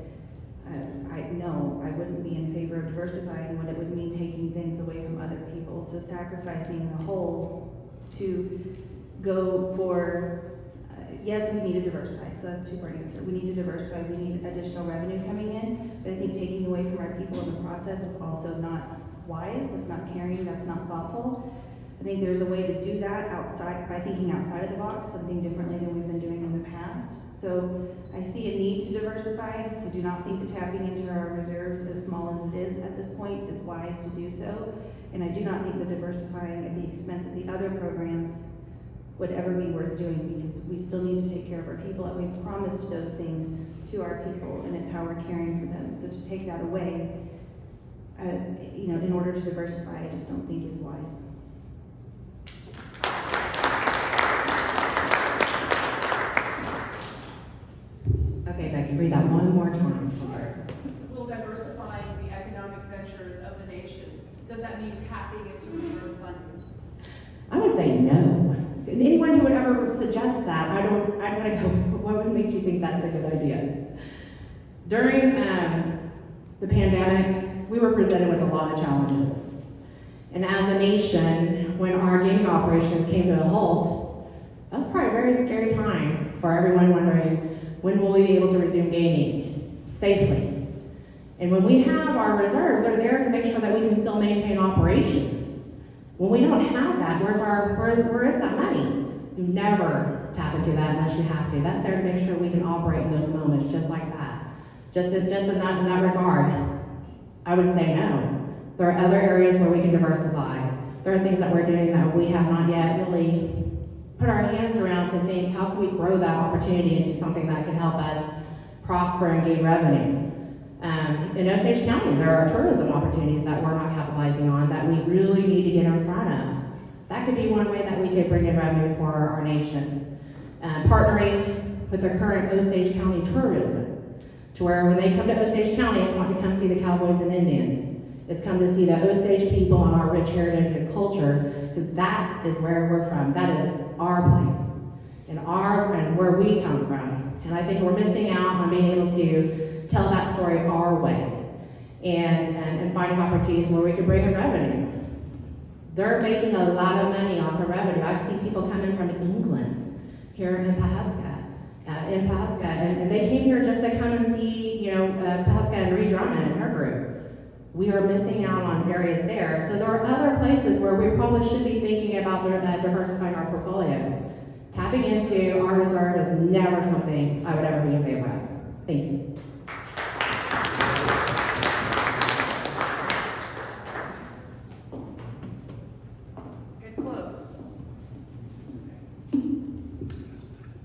No, I wouldn't be in favor of diversifying when it would mean taking things away from other people. So sacrificing the whole to go for, yes, we need to diversify. So that's a two-part answer. We need to diversify. We need additional revenue coming in. But I think taking away from our people in the process is also not wise. That's not caring. That's not thoughtful. I think there's a way to do that by thinking outside of the box, something differently than we've been doing in the past. So I see a need to diversify. I do not think that tapping into our reserves, as small as it is at this point, is wise to do so. And I do not think that diversifying at the expense of the other programs would ever be worth doing, because we still need to take care of our people, and we've promised those things to our people, and it's how we're caring for them. So to take that away, in order to diversify, I just don't think is wise. Okay, Becky, read that one more time. Sure. Will diversifying the economic ventures of the nation, does that mean tapping into reserve funding? I would say no. Anyone who would ever suggest that, I'd want to go, what would make you think that's a good idea? During the pandemic, we were presented with a lot of challenges. And as a nation, when our gaming operations came to a halt, that was probably a very scary time for everyone wondering, when will we be able to resume gaming safely? And when we have our reserves, they're there to make sure that we can still maintain operations. When we don't have that, where is that money? You never tap into that unless you have to. That's there to make sure we can operate in those moments just like that. Just in that regard, I would say no. There are other areas where we can diversify. There are things that we're doing that we have not yet really put our hands around to think, how can we grow that opportunity into something that can help us prosper and gain revenue? In Osage County, there are tourism opportunities that we're not capitalizing on that we really need to get in front of. That could be one way that we could bring in revenue for our nation. Partnering with the current Osage County tourism, to where when they come to Osage County, it's not to come see the cowboys and Indians. It's come to see the Osage people and our rich heritage and culture, because that is where we're from. That is our place, and where we come from. And I think we're missing out on being able to tell that story our way, and finding opportunities where we can bring in revenue. They're making a lot of money off of revenue. I've seen people come in from England here in Pawhuska, and they came here just to come and see, Pawhuska and Ree Drummond and her group. We are missing out on areas there. So there are other places where we probably should be thinking about diversifying our portfolios. Tapping into our reserve is never something I would ever be in favor of. Thank you. Get close.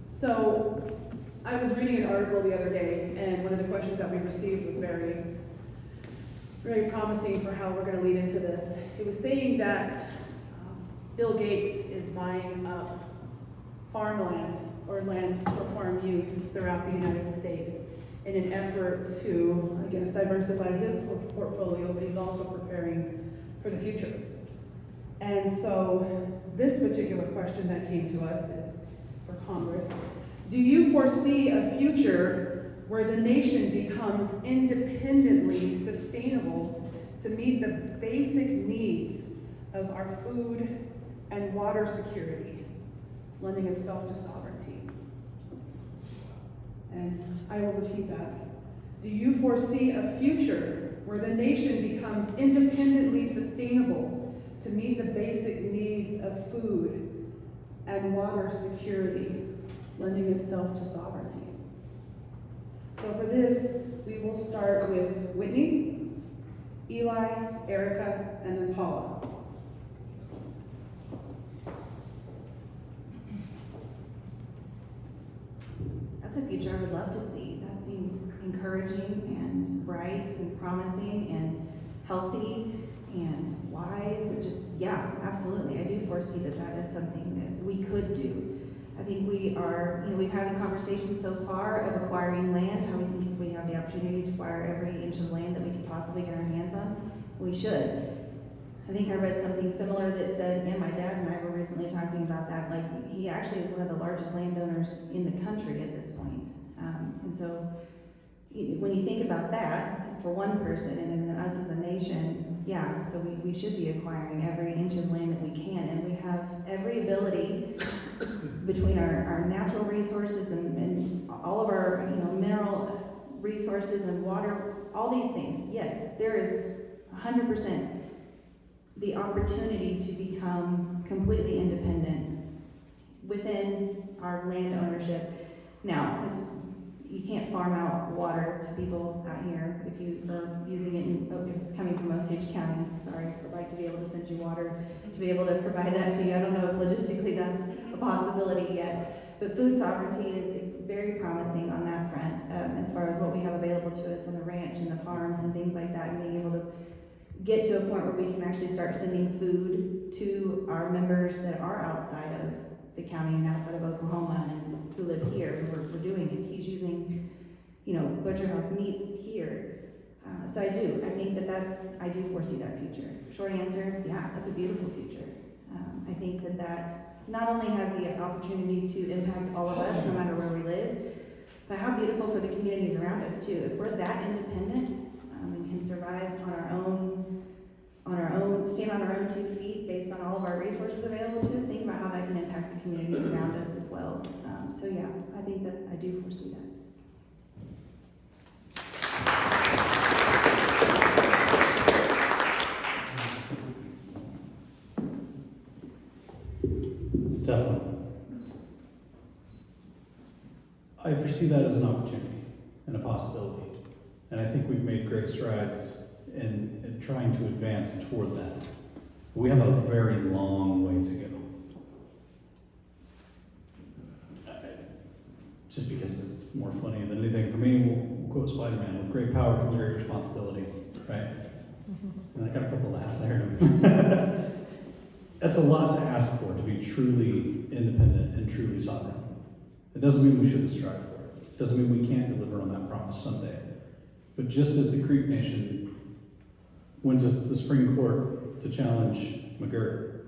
So, I was reading an article the other day, and one of the questions that we received was very promising for how we're going to lead into this. It was saying that Bill Gates is buying up farmland or land for farm use throughout the United States in an effort to, I guess, diversify his portfolio, but he's also preparing for the future. And so this particular question that came to us is for Congress. Do you foresee a future where the nation becomes independently sustainable to meet the basic needs of our food and water security, lending itself to sovereignty? And I will repeat that. Do you foresee a future where the nation becomes independently sustainable to meet the basic needs of food and water security, lending itself to sovereignty? So So for this, we will start with Whitney, Eli, Ericca, and then Paula. That's a future I would love to see. That seems encouraging and bright and promising and healthy and wise. It's just, yeah, absolutely. I do foresee that that is something that we could do. I think we are, we've had the conversation so far of acquiring land, how we think if we have the opportunity to acquire every inch of land that we could possibly get our hands on, we should. I think I read something similar that said, my dad and I were recently talking about that, like, he actually is one of the largest landowners in the country at this point. And so, when you think about that, for one person, and then us as a nation, yeah, so we should be acquiring every inch of land that we can, and we have every ability between our natural resources and all of our, mineral resources and water, all these things. Yes, there is 100% the opportunity to become completely independent within our land ownership. Now, you can't farm out water to people out here if you are using it, if it's coming from Osage County. Sorry, I'd like to be able to send you water to be able to provide that to you. I don't know if logistically that's a possibility yet, but food sovereignty is very promising on that front, as far as what we have available to us on the ranch and the farms and things like that, and being able to get to a point where we can actually start sending food to our members that are outside of the county and outside of Oklahoma and who live here. We're doing it. He's using, Butcher House meats here. So I think I do foresee that future. Short answer, yeah, that's a beautiful future. I think that not only has the opportunity to impact all of us, no matter where we live, but how beautiful for the communities around us too. If we're that independent and can survive on our own, stand on our own 2 feet based on all of our resources available to us, think about how that can impact the communities around us as well. So yeah, I think that I do foresee that. It's a tough one. I foresee that as an opportunity and a possibility. And I think we've made great strides in trying to advance toward that. We have a very long way to go. Just because it's more funny than anything for me, we'll quote Spider-Man, with great power comes great responsibility, right? And I got a couple of laughs there. That's a lot to ask for, to be truly independent and truly sovereign. It doesn't mean we shouldn't strive for it. It doesn't mean we can't deliver on that promise someday. But just as the Creek Nation went to the Supreme Court to challenge McGirt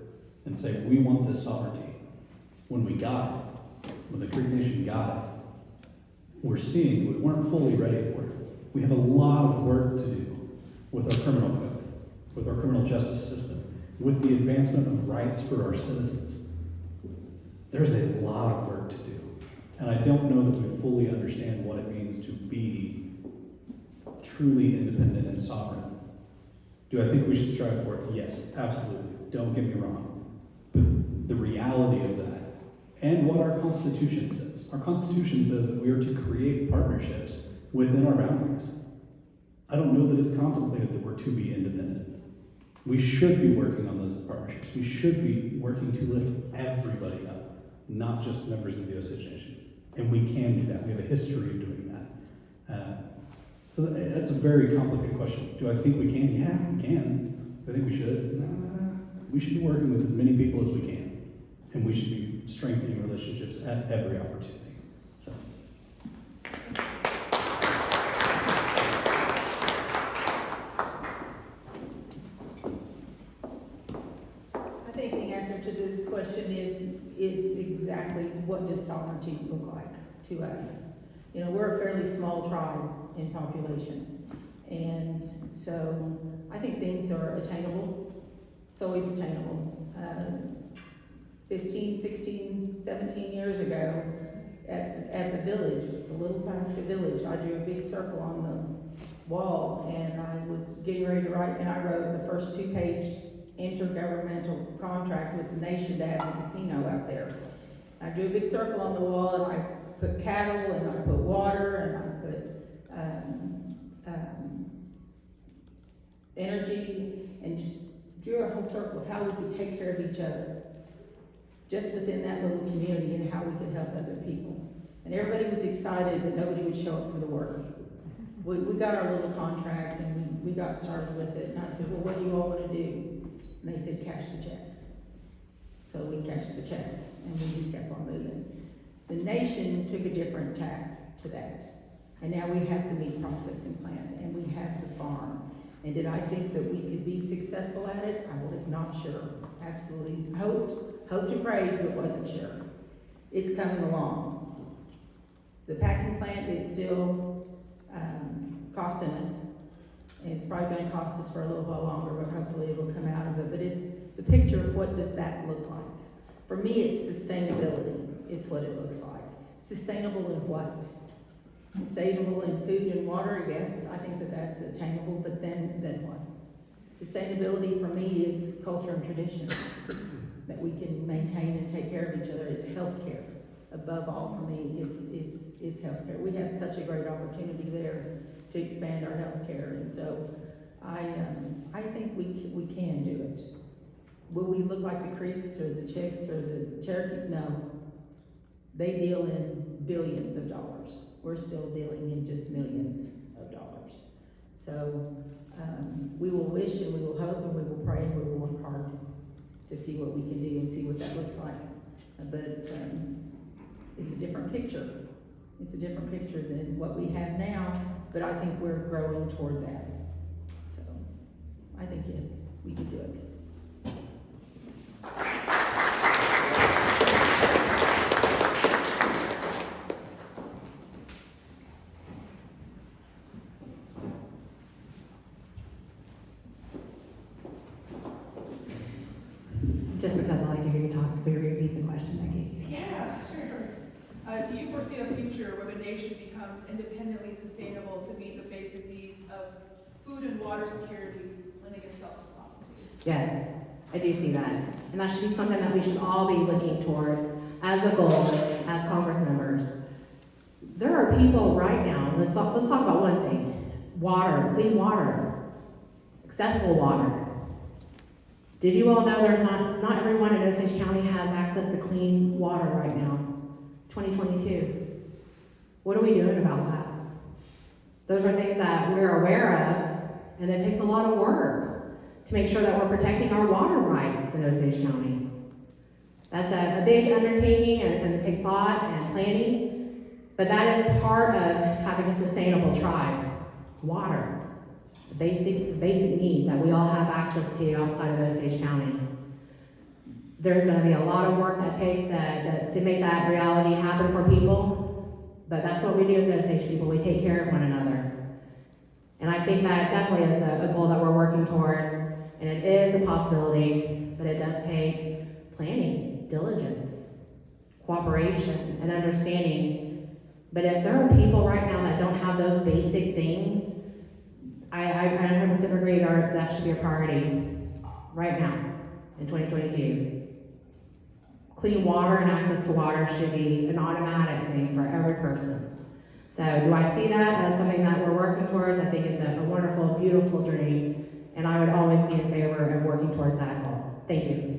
and say, we want this sovereignty, when we got it, when the Creek Nation got it, we're seeing we weren't fully ready for it. We have a lot of work to do with our criminal code, with our criminal justice system, with the advancement of rights for our citizens. There's a lot of work to do. And I don't know that we fully understand what it means to be truly independent and sovereign. Do I think we should strive for it? Yes, absolutely. Don't get me wrong. But the reality of that, and what our Constitution says. Our Constitution says that we are to create partnerships within our boundaries. I don't know that it's contemplated that we're to be independent. We should be working on those partnerships. We should be working to lift everybody up, not just members of the Osage Nation. And we can do that. We have a history of doing that. So that's a very complicated question. Do I think we can? Yeah, we can. Do I think we should? We should be working with as many people as we can. And we should be strengthening relationships at every opportunity. So. I think the answer to this question is exactly what does sovereignty look like to us? We're a fairly small tribe in population. And so I think things are attainable. It's always attainable. 15, 16, 17 years ago at the village, the Little Pasca Village, I drew a big circle on the wall and I was getting ready to write, and I wrote the first 2-page intergovernmental contract with the nation to have a casino out there. I drew a big circle on the wall and I put cattle and I put water and I put energy, and just drew a whole circle of how we could take care of each other, just within that little community, and how we could help other people. And everybody was excited, but nobody would show up for the work. We got our little contract, and we got started with it, and I said, well, what do you all want to do? And they said, cash the check. So we cashed the check, and we just kept on moving. The nation took a different tack to that. And now we have the meat processing plant, and we have the farm. And did I think that we could be successful at it? I was not sure. Absolutely hoped and prayed, but wasn't sure. It's coming along. The packing plant is still costing us, and it's probably going to cost us for a little while longer, but hopefully it will come out of it. But it's the picture of what does that look like. For me, it's sustainability is what it looks like. Sustainable in what? Sustainable in food and water, yes, I think that that's attainable, but then what? Sustainability for me is culture and tradition, that we can maintain and take care of each other. It's healthcare. Above all, for me, it's healthcare. We have such a great opportunity there to expand our healthcare, and so I think we can do it. Will we look like the Creeks or the Chicks or the Cherokees? No. They deal in billions of dollars. We're still dealing in just millions of dollars. So we will wish, and we will hope, and we will pray, and we will work hard to see what we can do and see what that looks like. But it's a different picture. It's a different picture than what we have now, but I think we're growing toward that. So I think, yes, we can do it. Just because I like to hear you talk, will you repeat the question I gave you? Yeah, sure. Do you foresee a future where the nation becomes independently sustainable to meet the basic needs of food and water security, lending itself to sovereignty? Yes, I do see that. And that should be something that we should all be looking towards as a goal, as Congress members. There are people right now, let's talk about one thing. Water, clean water, accessible water. Did you all know there's not everyone in Osage County has access to clean water right now? It's 2022. What are we doing about that? Those are things that we're aware of, and it takes a lot of work to make sure that we're protecting our water rights in Osage County. That's a big undertaking, and it takes thought and planning, but that is part of having a sustainable tribe. Water. Basic need that we all have access to outside of Osage County. There's going to be a lot of work that takes to make that reality happen for people, but that's what we do as Osage people. We take care of one another. And I think that definitely is a goal that we're working towards, and it is a possibility, but it does take planning, diligence, cooperation, and understanding. But if there are people right now that don't have those basic things, I 100% agree that should be a priority right now in 2022. Clean water and access to water should be an automatic thing for every person. So do I see that as something that we're working towards? I think it's a wonderful, beautiful dream, and I would always be in favor of working towards that goal. Thank you.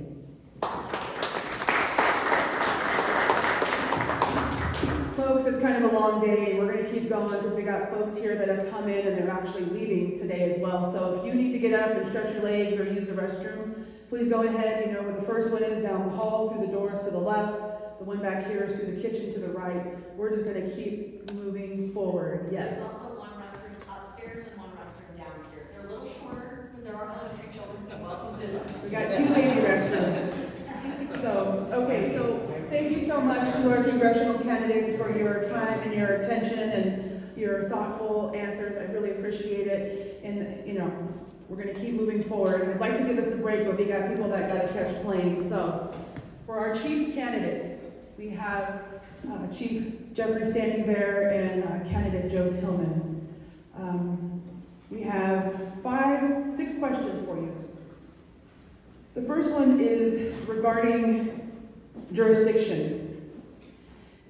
Folks, it's kind of a long day. We're going to keep going because we got folks here that have come in and they're actually leaving today as well. So if you need to get up and stretch your legs or use the restroom, please go ahead. You know where the first one is, down the hall, through the doors to the left. The one back here is through the kitchen to the right. We're just going to keep moving forward. Yes. There's also one restroom upstairs and one restroom downstairs. They're a little shorter because there are elementary children. You're welcome to them. We got 2 baby restrooms. So, okay, so thank you so much to our congressional candidates for your time and your attention and your thoughtful answers. I really appreciate it. And, you know, we're going to keep moving forward. I'd like to give us a break, but we got people that got to catch planes. So, for our Chiefs candidates, we have Chief Jeffrey StandingBear and candidate Joe Tillman. We have 6 questions for you. The first one is regarding jurisdiction.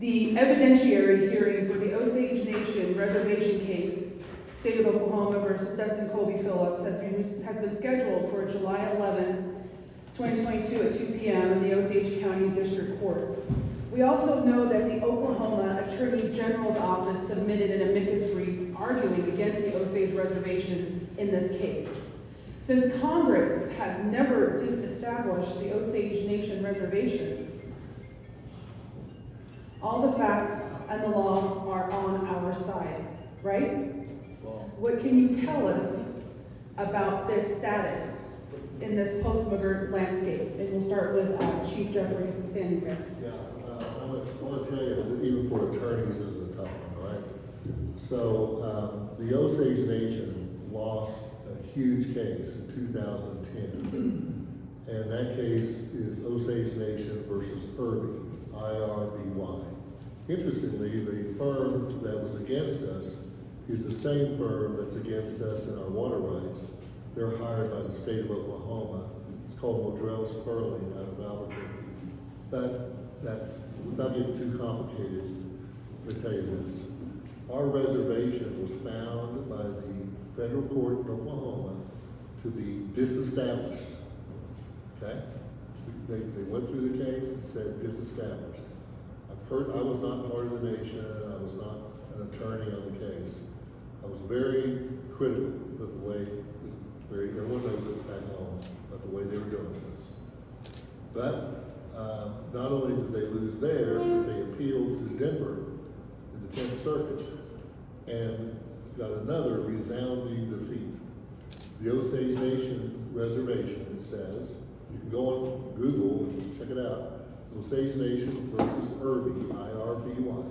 The evidentiary hearing for the Osage Nation reservation case, State of Oklahoma versus Dustin Colby Phillips, has been scheduled for July 11, 2022 at 2 p.m. in the Osage County District Court. We also know that the Oklahoma Attorney General's Office submitted an amicus brief arguing against the Osage Reservation in this case. Since Congress has never disestablished the Osage Nation Reservation, all the facts and the law are on our side, right? What can you tell us about this status in this post-McGirt landscape? And we'll start with Chief Jeffrey from StandingBear. Yeah, I want to tell you that even for attorneys, this is a tough one, right? So the Osage Nation lost a huge case in 2010, and that case is Osage Nation versus Irby, IRBY. Interestingly, the firm that was against us is the same firm that's against us in our water rights. They're hired by the state of Oklahoma. It's called Modrell Sperling out of Albuquerque. That's, without getting too complicated, let me tell you this. Our reservation was found by the federal court in Oklahoma to be disestablished, okay? They went through the case and said disestablished. I was not part of the nation, I was not an attorney on the case. I was very critical of the way, everyone knows it back home, about the way they were doing this. But not only did they lose there, but they appealed to Denver in the 10th Circuit and got another resounding defeat. The Osage Nation Reservation, it says, you can go on Google and check it out, Osage Nation versus Irby, IRBY.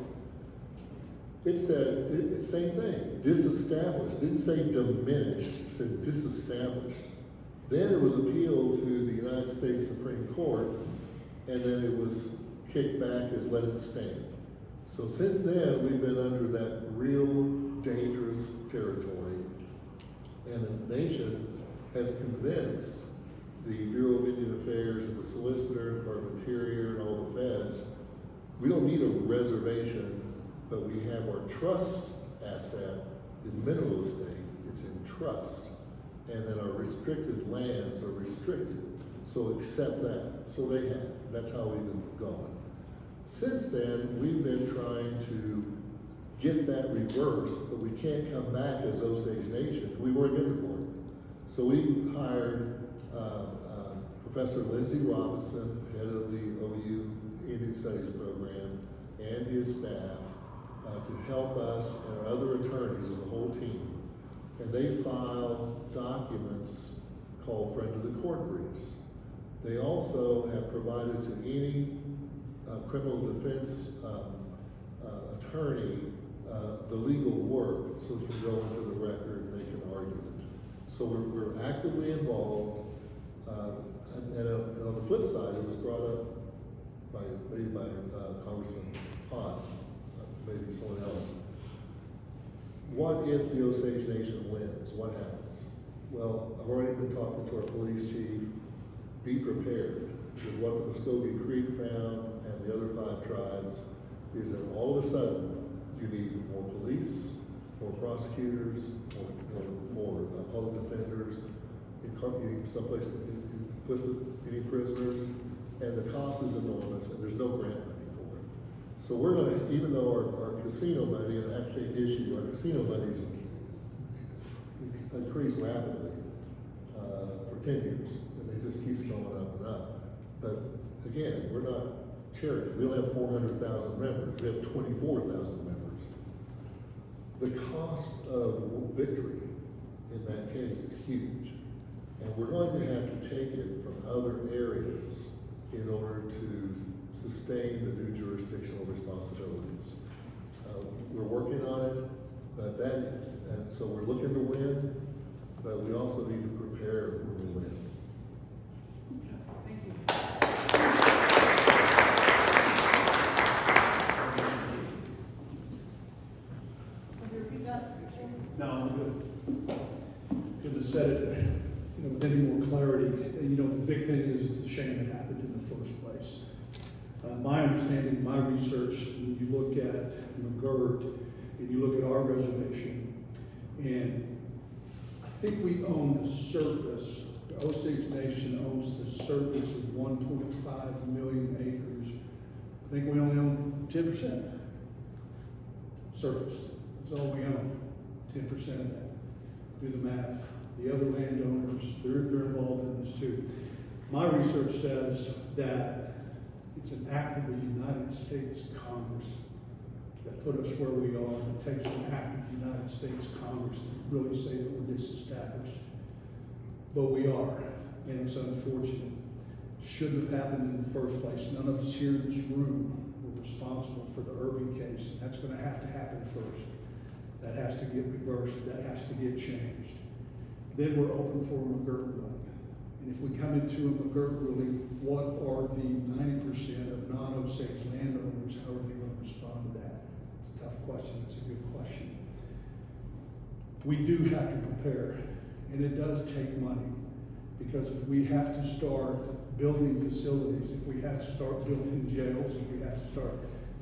It said, same thing, disestablished, didn't say diminished, it said disestablished. Then it was appealed to the United States Supreme Court, and then it was kicked back as let it stand. So since then, we've been under that real dangerous territory, and the nation has convinced the Bureau of Indian Affairs and the Solicitor, Department of Interior, and all the feds, we don't need a reservation, but we have our trust asset, the mineral estate, it's in trust, and then our restricted lands are restricted. So accept that. So they have. That's how we've been going. Since then, we've been trying to get that reversed, but we can't come back as Osage Nation. We weren't in the court. So we hired Professor Lindsey Robinson, head of the OU Indian Studies program, and his staff to help us and our other attorneys as a whole team. And they file documents called Friend of the Court briefs. They also have provided to any criminal defense attorney the legal work so it can go into the record and they can argue it. So we're actively involved. And on the flip side, it was brought up maybe by Congressman Potts, maybe someone else. What if the Osage Nation wins? What happens? Well, I've already been talking to our police chief. Be prepared, because what the Muskogee Creek found and the other 5 tribes is that all of a sudden you need more police, more prosecutors, more public defenders, you need someplace to put any prisoners, and the cost is enormous, and there's no grant money for it. So we're going to, even though our casino money, and actually an issue, our casino money's increased rapidly for 10 years. It just keeps going up and up. But again, we're not charity. We don't have 400,000 members. We have 24,000 members. The cost of victory in that case is huge. And we're going to have to take it from other areas in order to sustain the new jurisdictional responsibilities. We're working on it, but and so we're looking to win, but we also need to prepare when we win. Thank you. Would you repeat that? No, I'm good. Couldn't have said it, with any more clarity. The big thing is it's a shame it happened in the first place. My understanding, my research, when you look at McGirt, and you look at our reservation, and I think we own the surface, the Osage Nation owns the surface of 1.5 million acres. I think we only own 10% surface. That's all we own, 10% of that. Do the math. The other landowners, they're involved in this too. My research says that it's an act of the United States Congress that put us where we are. It takes an act of the United States Congress to really say that we're disestablished. But we are, and it's unfortunate. Shouldn't have happened in the first place. None of us here in this room were responsible for the Irving case, and that's going to have to happen first. That has to get reversed. That has to get changed. Then we're open for a McGirt ruling. And if we come into a McGirt ruling, what are the 90% of non-Osage landowners? How are they going to respond to that? It's a tough question. It's a good question. We do have to prepare, and it does take money, because if we have to start building facilities, if we have to start building jails, if we have to start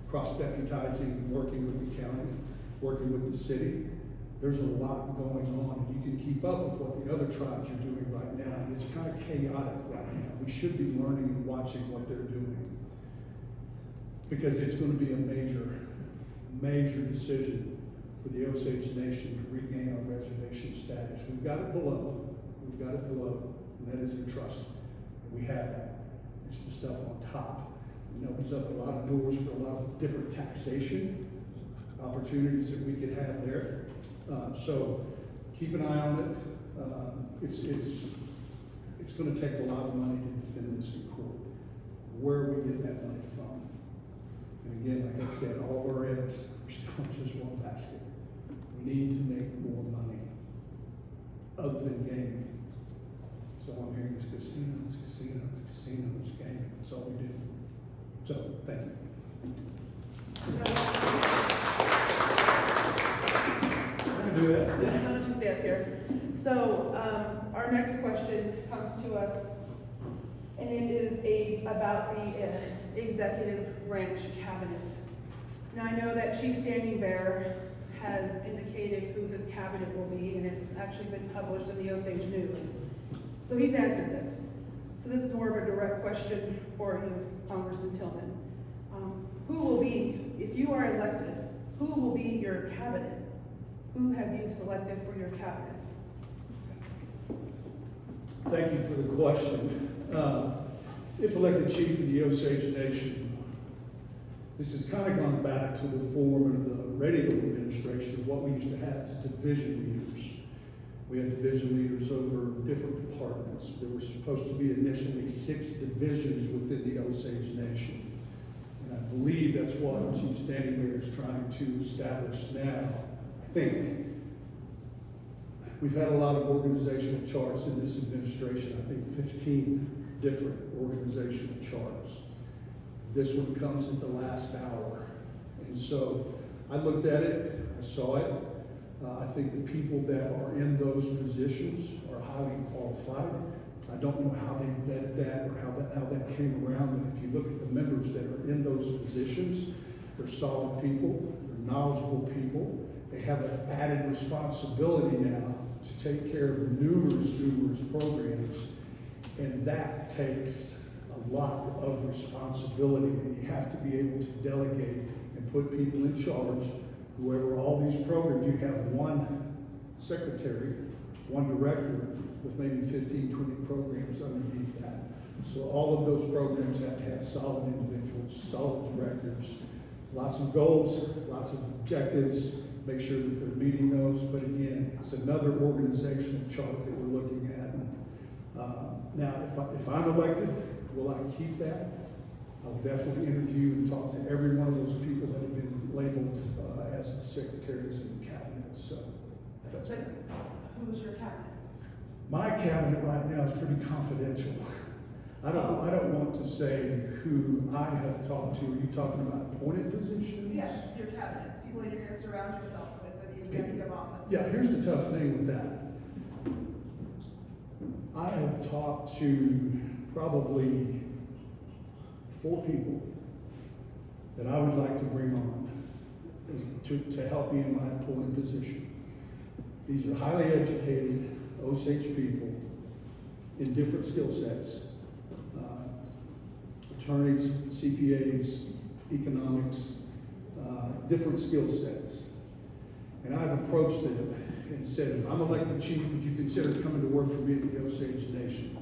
cross-deputizing and working with the county, working with the city, there's a lot going on, and you can keep up with what the other tribes are doing right now, and it's kind of chaotic right now. We should be learning and watching what they're doing, because it's going to be a major decision for the Osage Nation to regain our reservation status. We've got it below, and that is the trust, and we have that. It's the stuff on top. It opens up a lot of doors for a lot of different taxation opportunities that we could have there. So keep an eye on it. It's going to take a lot of money to defend this in court. Where are we getting that money from? And again, like I said, all of our eggs are still in just one basket. We need to make more money other than gaming. So I'm hearing is casinos, gaming. That's all we do. So thank you. Do that. Why don't you stay up here? So, our next question comes to us, and it is about the executive branch cabinet. Now, I know that Chief Standing Bear has indicated who his cabinet will be, and it's actually been published in the Osage News. So he's answered this. So this is more of a direct question for you, Congressman Tillman. Who will be, if you are elected, who will be your cabinet? Who have you selected for your cabinet? Thank you for the question. If elected chief of the Osage Nation, this has kind of gone back to the form of the radio administration of what we used to have as division leaders. We had division leaders over different departments. There were supposed to be initially 6 divisions within the Osage Nation. And I believe that's what Chief Standing Bear is trying to establish now. I think we've had a lot of organizational charts in this administration. I think 15 different organizational charts. This one comes at the last hour. And so I looked at it, I saw it. I think the people that are in those positions are highly qualified. I don't know how they vetted that or how that came around, but if you look at the members that are in those positions, they're solid people, they're knowledgeable people. They have an added responsibility now to take care of numerous programs, and that takes a lot of responsibility, and you have to be able to delegate and put people in charge. Whoever all these programs, you have one secretary, one director with maybe 15, 20 programs underneath that. So all of those programs have to have solid individuals, solid directors, lots of goals, lots of objectives, make sure that they're meeting those. But again, it's another organizational chart that we're looking at. Now, if I'm elected, will I keep that? I'll definitely interview and talk to every one of those people that have been labeled as the secretaries in the cabinet. So that's it. Who is your cabinet? My cabinet right now is pretty confidential. I don't want to say who I have talked to. Are you talking about appointed positions? Yes, your cabinet, people that you're going to surround yourself with in the executive office. Yeah, here's the tough thing with that. I have talked to probably 4 people that I would like to bring on to help me in my important position. These are highly educated Osage people in different skill sets, attorneys, CPAs, economics, different skill sets. And I've approached them and said, if I'm elected chief, would you consider coming to work for me at the Osage Nation?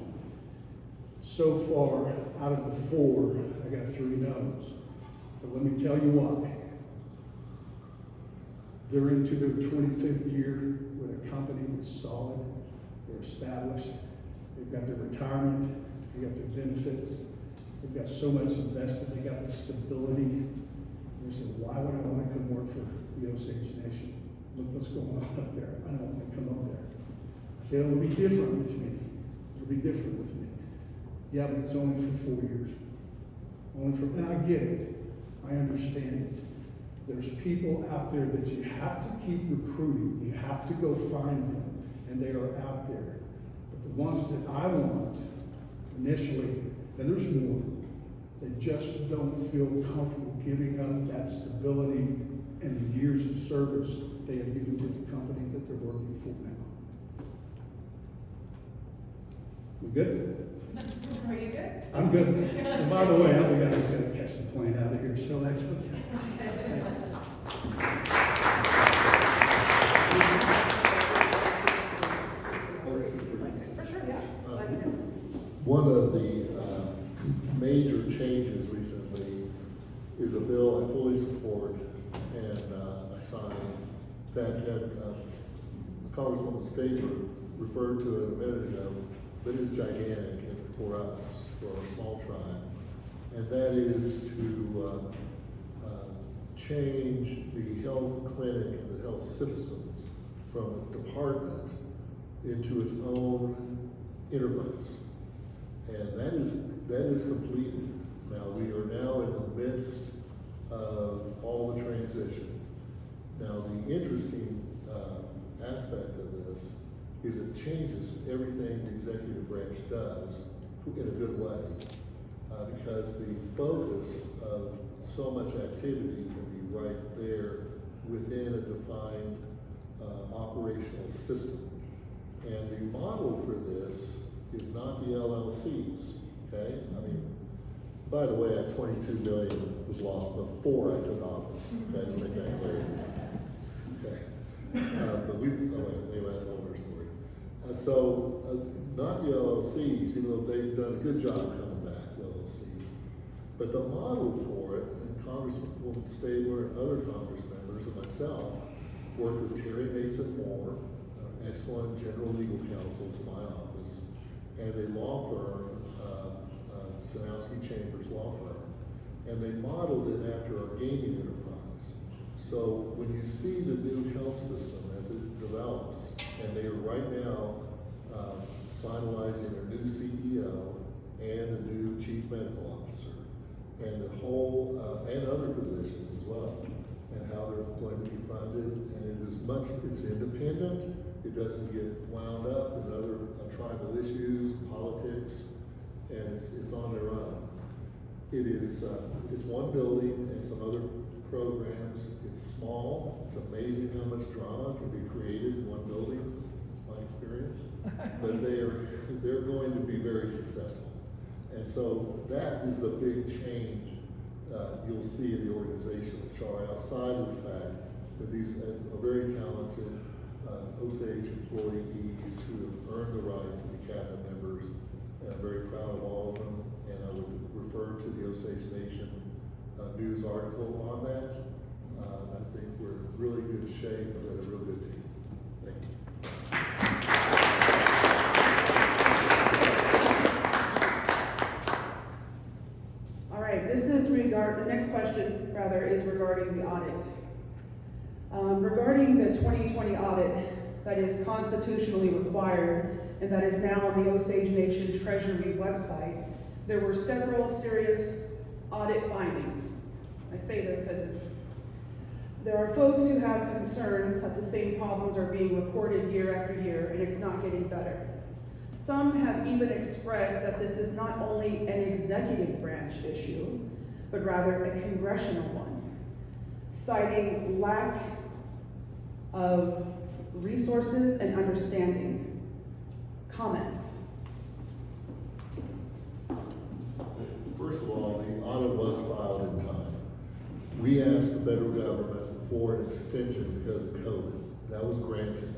So far, out of the 4, I got 3 no's. But let me tell you why. They're into their 25th year with a company that's solid, they're established, they've got their retirement, they got their benefits, they've got so much invested, they got the stability. They said, why would I want to come work for the Osage Nation? Look what's going on up there. I don't want to come up there. I said, it'll be different with me. It'll be different with me. Yeah, but it's only for 4 years. And I get it. I understand it. There's people out there that you have to keep recruiting. You have to go find them. And they are out there. But the ones that I want initially, and there's more, they just don't feel comfortable giving up that stability and the years of service they have given to the company that they're working for now. We good? Are you good? I'm good. And by the way, I'm the guy that's got to catch the plane out of here, so that's okay. For sure, yeah. One of the major changes recently is a bill I fully support and I signed that Congresswoman Staber referred to it a minute ago, but is gigantic for us, for our small tribe, and that is to change the health clinic and the health systems from a department into its own enterprise. And that is completed. Now, we are now in the midst of all the transition. Now, the interesting aspect of this is it changes everything the executive branch does in a good way, because the focus of so much activity can be right there within a defined operational system. And the model for this is not the LLCs, okay? I mean, by the way, that 22 million was lost before I took office, okay, to make that clear. Okay. But anyway, that's a whole other story. Not the LLCs, even though they've done a good job coming back, the LLCs. But the model for it, and Congresswoman Stabler and other Congress members and myself worked with Terry Mason Moore, excellent general legal counsel to my office, and a law firm, Sanowski Chambers Law Firm, and they modeled it after our gaming enterprise. So when you see the new health system as it develops, and they are right now finalizing their new CEO and a new chief medical officer, and the whole, and other positions as well, and how they're going to be funded, and it's independent, it doesn't get wound up in other tribal issues, politics, and it's on their own. It's one building and some other programs. It's small. It's amazing how much drama can be created in one building. It's my experience. But they're going to be very successful. And so that is the big change you'll see in the organization of CHAR, outside of the fact that these are very talented Osage employees who have earned the right to be cabinet members, and I'm very proud of all of them, and I would refer to the Osage Nation news article on that. I think we're in really good shape. We've got a real good team. Thank you. All right, the next question is regarding the audit. Regarding the 2020 audit that is constitutionally required and that is now on the Osage Nation Treasury website, there were several serious audit findings. I say this because there are folks who have concerns that the same problems are being reported year after year and it's not getting better. Some have even expressed that this is not only an executive branch issue, but rather a congressional one, citing lack of resources and understanding. Comments? First of all, the audit was filed in time. We asked the federal government for an extension because of COVID. That was granted.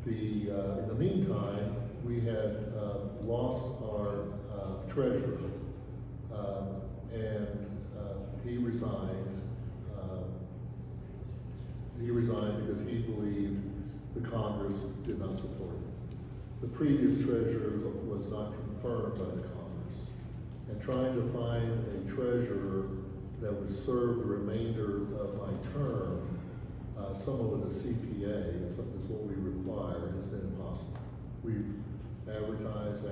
In the meantime, we had lost our treasurer, and he resigned. He resigned because he believed the Congress did not support him. The previous treasurer was not confirmed by the Congress. And trying to find a treasurer that would serve the remainder of my term, someone with a CPA, that's what we require, has been impossible. We've advertised.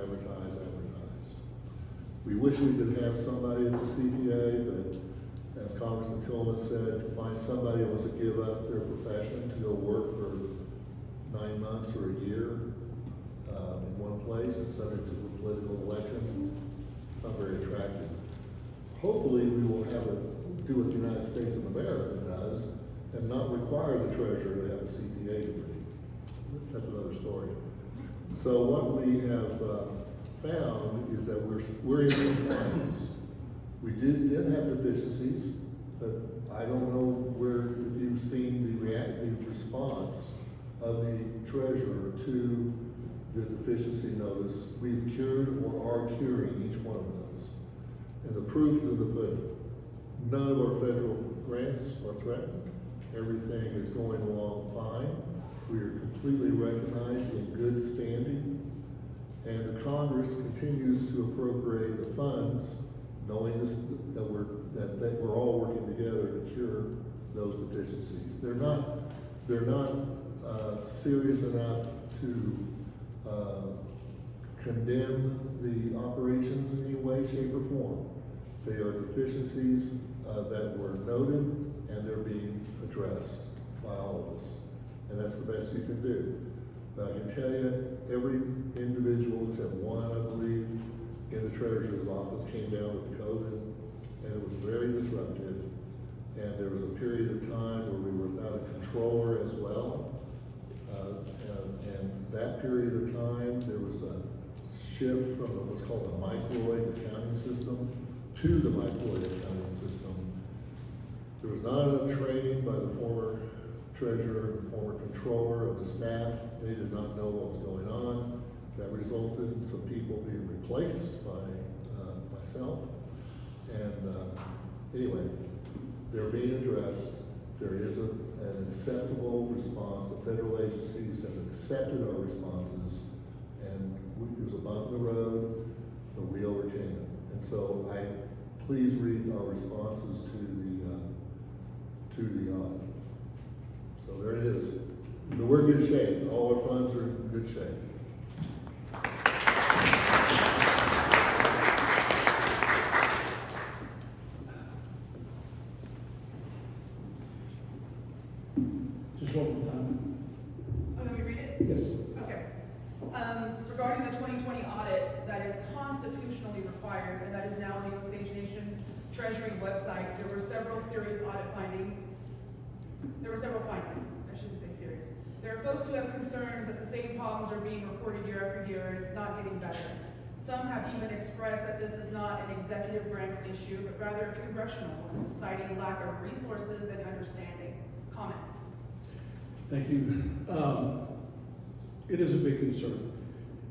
We wish we could have somebody that's a CPA, but as Congressman Tillman said, to find somebody who wants to give up their profession to go work for 9 months or a year in one place and subject to the political election, it's not very attractive. Hopefully, we will do what the United States of America does and not require the treasurer to have a CPA degree. That's another story. So what we have found is that we're in compliance. We did have deficiencies, but I don't know if you've seen the response of the treasurer to the deficiency notice. We've cured or are curing each one of those. And the proof is in the pudding. None of our federal grants are threatened. Everything is going along fine. We are completely recognized in good standing. And the Congress continues to appropriate the funds, knowing that we're all working together to cure those deficiencies. They're not serious enough to condemn the operations in any way, shape, or form. They are deficiencies that were noted, and they're being addressed by all of us. And that's the best you can do. But I can tell you, every individual except one, I believe, in the treasurer's office came down with COVID, and it was very disruptive. And there was a period of time where we were without a controller as well. And that period of time, there was a shift from what's called the microwave accounting system to the microwave accounting system. There was not enough training by the former treasurer and former controller of the staff. They did not know what was going on. That resulted in some people being replaced by myself. And anyway, they're being addressed. There is an acceptable response. The federal agencies have accepted our responses, and it was a bump in the road, but we overcame it. And so please read our responses to the audit. So there it is. But we're in good shape. All our funds are in good shape. Just one more time. Oh, let me read it? Yes. Okay. Regarding the 2020 audit that is constitutionally required and that is now on the Osage Nation Treasury website, there were several serious audit findings. There were several findings. I shouldn't say serious. There are folks who have concerns that the same problems are being reported year after year and it's not getting better. Some have even expressed that this is not an executive branch issue, but rather a congressional one, citing lack of resources and understanding. Comments? Thank you. It is a big concern.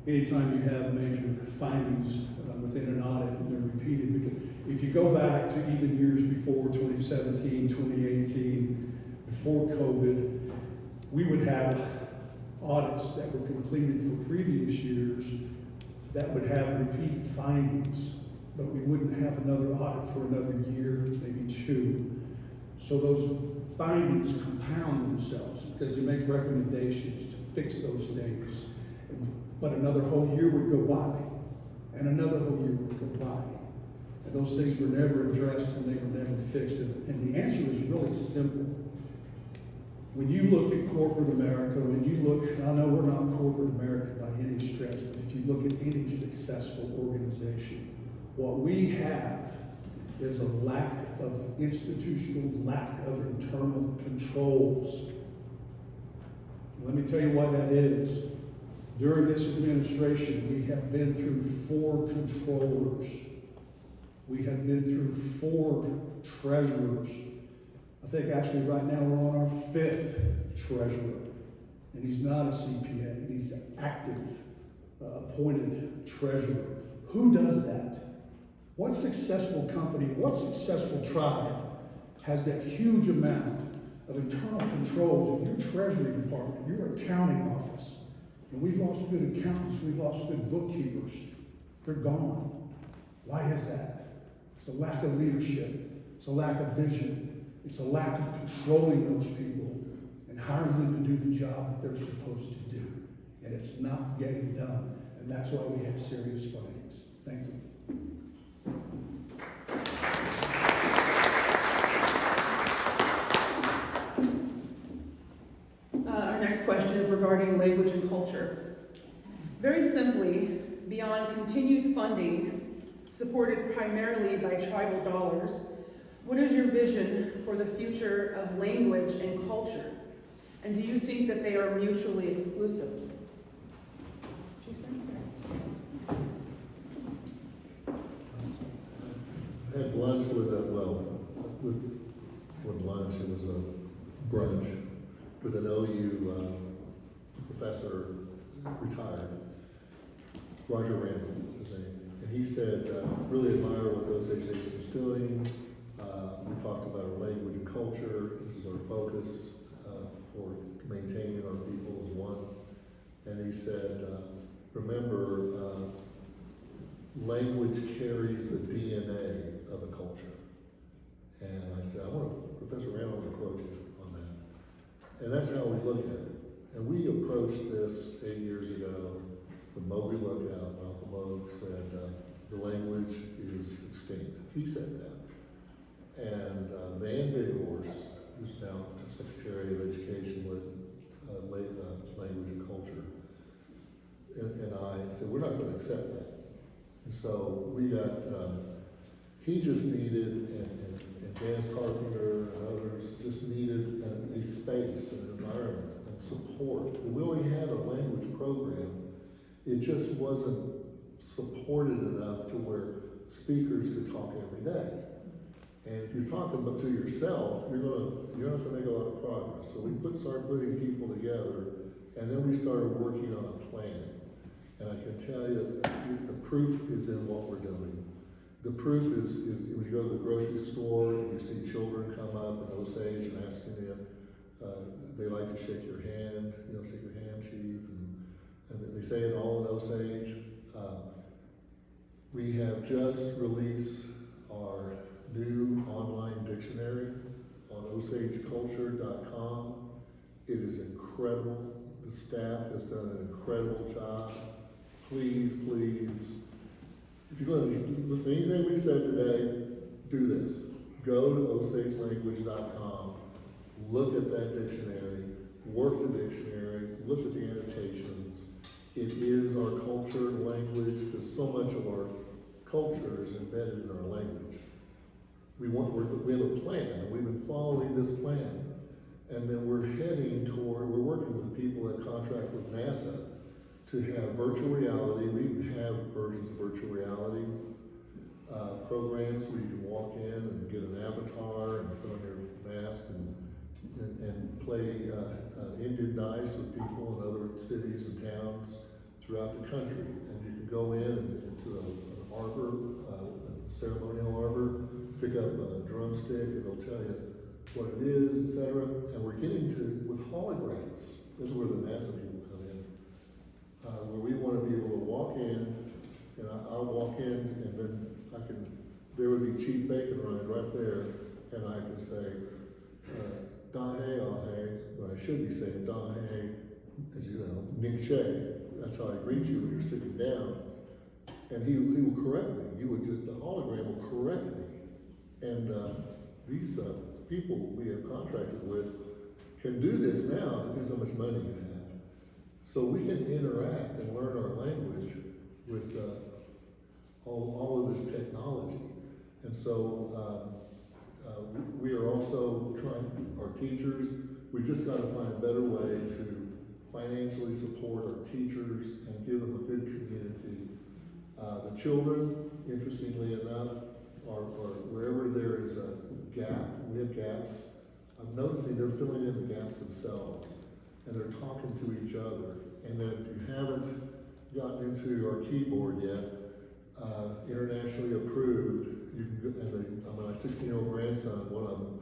Anytime you have major findings within an audit and they're repeated, because if you go back to even years before 2017, 2018, before COVID, we would have audits that were completed for previous years that would have repeated findings, but we wouldn't have another audit for another year, maybe two. So those findings compound themselves because they make recommendations to fix those things. But another whole year would go by, and another whole year would go by. And those things were never addressed and they were never fixed. And the answer is really simple. When you look at corporate America, I know we're not corporate America by any stretch, but if you look at any successful organization, what we have is a lack of institutional, lack of internal controls. Let me tell you why that is. During this administration, we have been through 4 controllers. We have been through 4 treasurers. I think actually right now we're on our 5th treasurer. And he's not a CPA, he's an active, appointed treasurer. Who does that? What successful company, what successful tribe has that huge amount of internal controls in your treasury department, your accounting office? And we've lost good accountants, we've lost good bookkeepers. They're gone. Why is that? It's a lack of leadership. It's a lack of vision. It's a lack of controlling those people and hiring them to do the job that they're supposed to do. And it's not getting done. And that's why we have serious findings. Thank you. Our next question is regarding language and culture. Very simply, beyond continued funding supported primarily by tribal dollars, what is your vision for the future of language and culture? And do you think that they are mutually exclusive? I had lunch with lunch, it was a brunch with an OU professor, retired, Roger Randall is his name. And he said, really admire what the Osage Nation is doing. We talked about our language and culture. This is our focus for maintaining our people as one. And he said, remember, language carries the DNA of a culture. And I said, Professor Randall, I want to quote you on that. And that's how we look at it. And we approached this 8 years ago. The Moby Lookout, Malcolm Oak said, the language is extinct. He said that. And Van Bighorst, who's now Secretary of Education with Language and Culture, and I said, we're not going to accept that. And so we got, he just needed, and Dan Carpenter and others just needed a space, an environment, and support. We only had a language program. It just wasn't supported enough to where speakers could talk every day. And if you're talking about to yourself, you're not going to make a lot of progress. So we started putting people together, and then we started working on a plan. And I can tell you that the proof is in what we're doing. The proof is when you go to the grocery store and you see children come up in Osage and asking them, they like to shake your hand, shake your hand, Chief, and they say it all in Osage. We have just released our new online dictionary on OsageCulture.com. It is incredible. The staff has done an incredible job. Please, if you're going to listen to anything we've said today, do this. Go to OsageLanguage.com, look at that dictionary, work the dictionary, look at the annotations. It is our culture and language, because so much of our culture is embedded in our language. We have a plan, and we've been following this plan. And then we're working with people that contract with NASA to have virtual reality. We have versions of virtual reality programs where you can walk in and get an avatar and put on your mask and play Indian dice with people in other cities and towns throughout the country. And you can go into an arbor, a ceremonial arbor, pick up a drumstick, and it'll tell you what it is, etc. And we're getting to, with holograms, this is where the NASA people come in, where we want to be able to walk in, and I'll walk in, and then there would be Chief Bacon right there, and I can say, Dahe Ahe, but I should be saying Dahe, as you know, Ning Che. That's how I greet you when you're sitting down. And he will correct me. The hologram will correct me. And these people we have contracted with can do this now, depends how much money you have. So we can interact and learn our language with all of this technology. And so, we are also trying, our teachers, we've just got to find a better way to financially support our teachers and give them a good community. The children, interestingly enough, are wherever there is a gap, we have gaps. I'm noticing they're filling in the gaps themselves, and they're talking to each other. And then if you haven't gotten into our keyboard yet, internationally approved, you can go, and my 16-year-old grandson, one of them,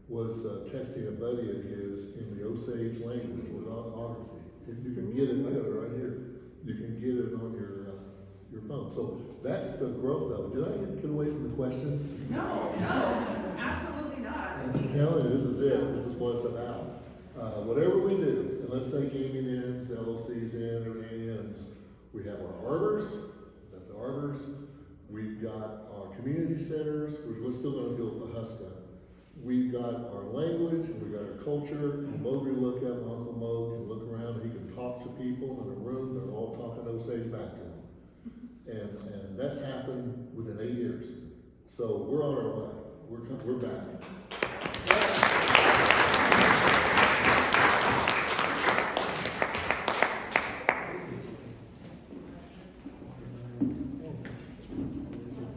was texting a buddy of his in the Osage language, orthography. If you can get it, I got it right here. You can get it on your phone. So that's the growth of it. Did I get away from the question? No, absolutely not. I'm telling you, this is it. This is what it's about. Whatever we do, and let's say gaming ends, LLC's in, everything ends, we have our arbors, at the arbors, we've got our community centers, we're still gonna build the Huska. We've got our language, and we've got our culture, and Mo can look up, Uncle Mo can look around, and he can talk to people in a room, they're all talking Osage back to him. And that's happened within 8 years. So we're on our way, we're back.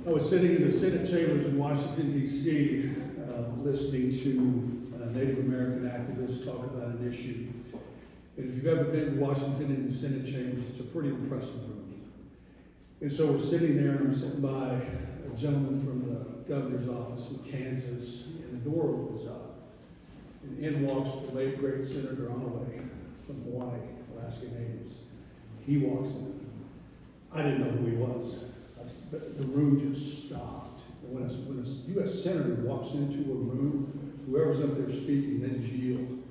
I was sitting in the Senate chambers in Washington, D.C., listening to Native American activists talk about an issue. And if you've ever been to Washington in the Senate chambers, it's a pretty impressive room. And so we're sitting there, and I'm sitting by a gentleman from the governor's office in Kansas, and the door opens up. And in walks the late, great Senator Onaway from Hawaii, Alaska Natives. He walks in. I didn't know who he was. The room just stopped. And when a U.S. Senator walks into a room, whoever's up there speaking, they just yield.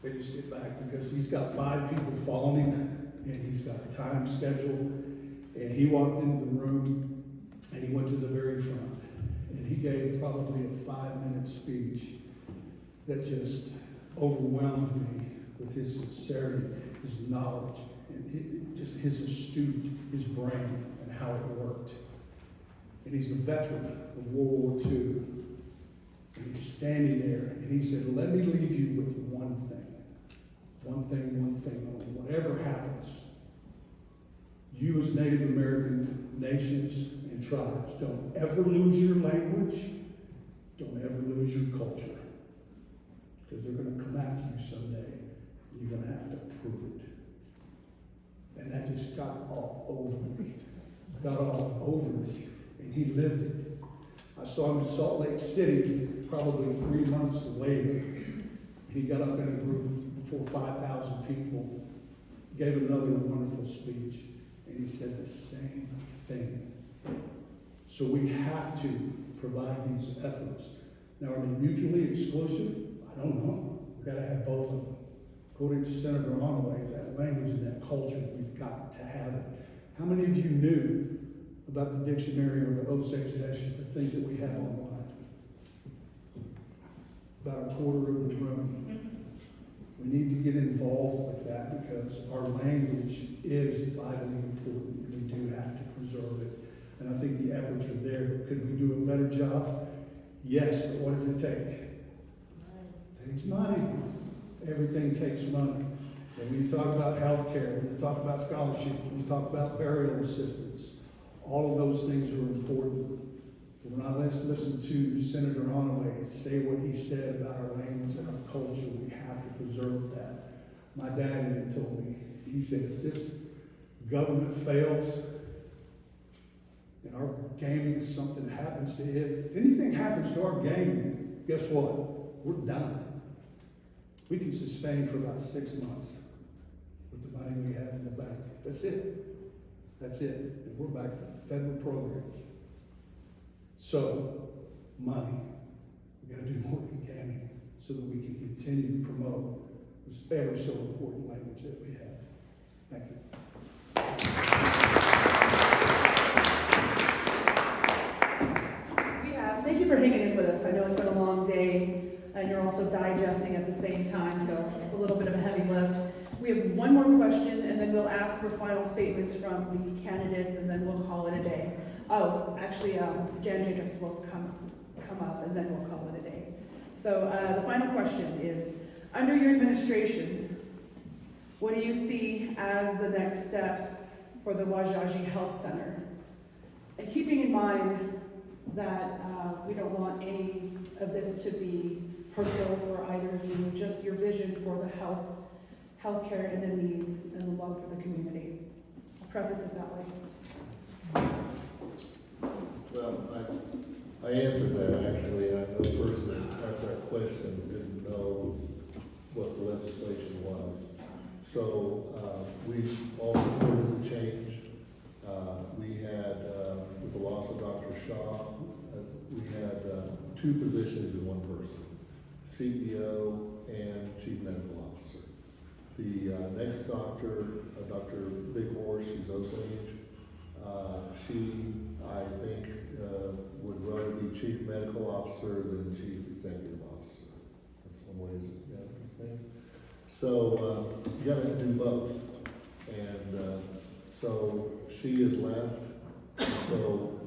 They just get back because he's got 5 people following him, and he's got a time schedule. And he walked into the room, and he went to the very front, and he gave probably a 5-minute speech that just overwhelmed me with his sincerity, his knowledge, and just his astute, his brain, and how it worked. And he's a veteran of World War II. And he's standing there, and he said, let me leave you with one thing. One thing only. Whatever happens, you as Native American nations and tribes, don't ever lose your language. Don't ever lose your culture. Because they're going to come after you someday, and you're going to have to prove it. And that just got all over me. Got all over me. And he lived it. I saw him in Salt Lake City probably 3 months later. He got up in a group before 5,000 people, gave another wonderful speech, and he said the same thing. So we have to provide these efforts. Now, are they mutually exclusive? I don't know. We've got to have both of them. According to Senator Onaway, that language and that culture, we've got to have it. How many of you knew about the dictionary or the Osage Nation, the things that we have online? About a quarter of the room. We need to get involved with that because our language is vitally important. We do have to preserve it. And I think the efforts are there. Could we do a better job? Yes, but what does it take? It takes money. Everything takes money. And when you talk about health care, when you talk about scholarship, when you talk about burial assistance, all of those things are important. But when I listen to Senator Onaway say what he said about our language and our culture, we have to preserve that. My dad even told me, he said, if this government fails and our gaming, something happens to it, if anything happens to our gaming, guess what? We're done. We can sustain for about 6 months with the money we have in the bank. That's it. That's it. And we're back to federal programs. So, money. We've got to do more than gaming so that we can continue to promote this ever so important language that we have. Thank you. Thank you for hanging in with us. I know it's been a long day, and you're also digesting at the same time, so it's a little bit of a heavy lift. We have one more question, and then we'll ask for final statements from the candidates, and then we'll call it a day. Oh, actually, Jan Jacobs will come up and then we'll call it a day. So the final question is, under your administrations, what do you see as the next steps for the Wajaji Health Center? And keeping in mind that we don't want any of this to be hurtful for either of you, just your vision for the healthcare and the needs and the love for the community. I'll preface it that way. Well, I answered that actually. I know the person that asked that question didn't know what the legislation was. So we all supported the change. We had, with the loss of Dr. Shaw, we had 2 positions in one person, CEO and Chief Medical Officer. The next doctor, Dr. Big Horse, she's Osage. She, I think, would rather be Chief Medical Officer than Chief Executive Officer. That's one way to think. So you gotta do both. And so she is left. So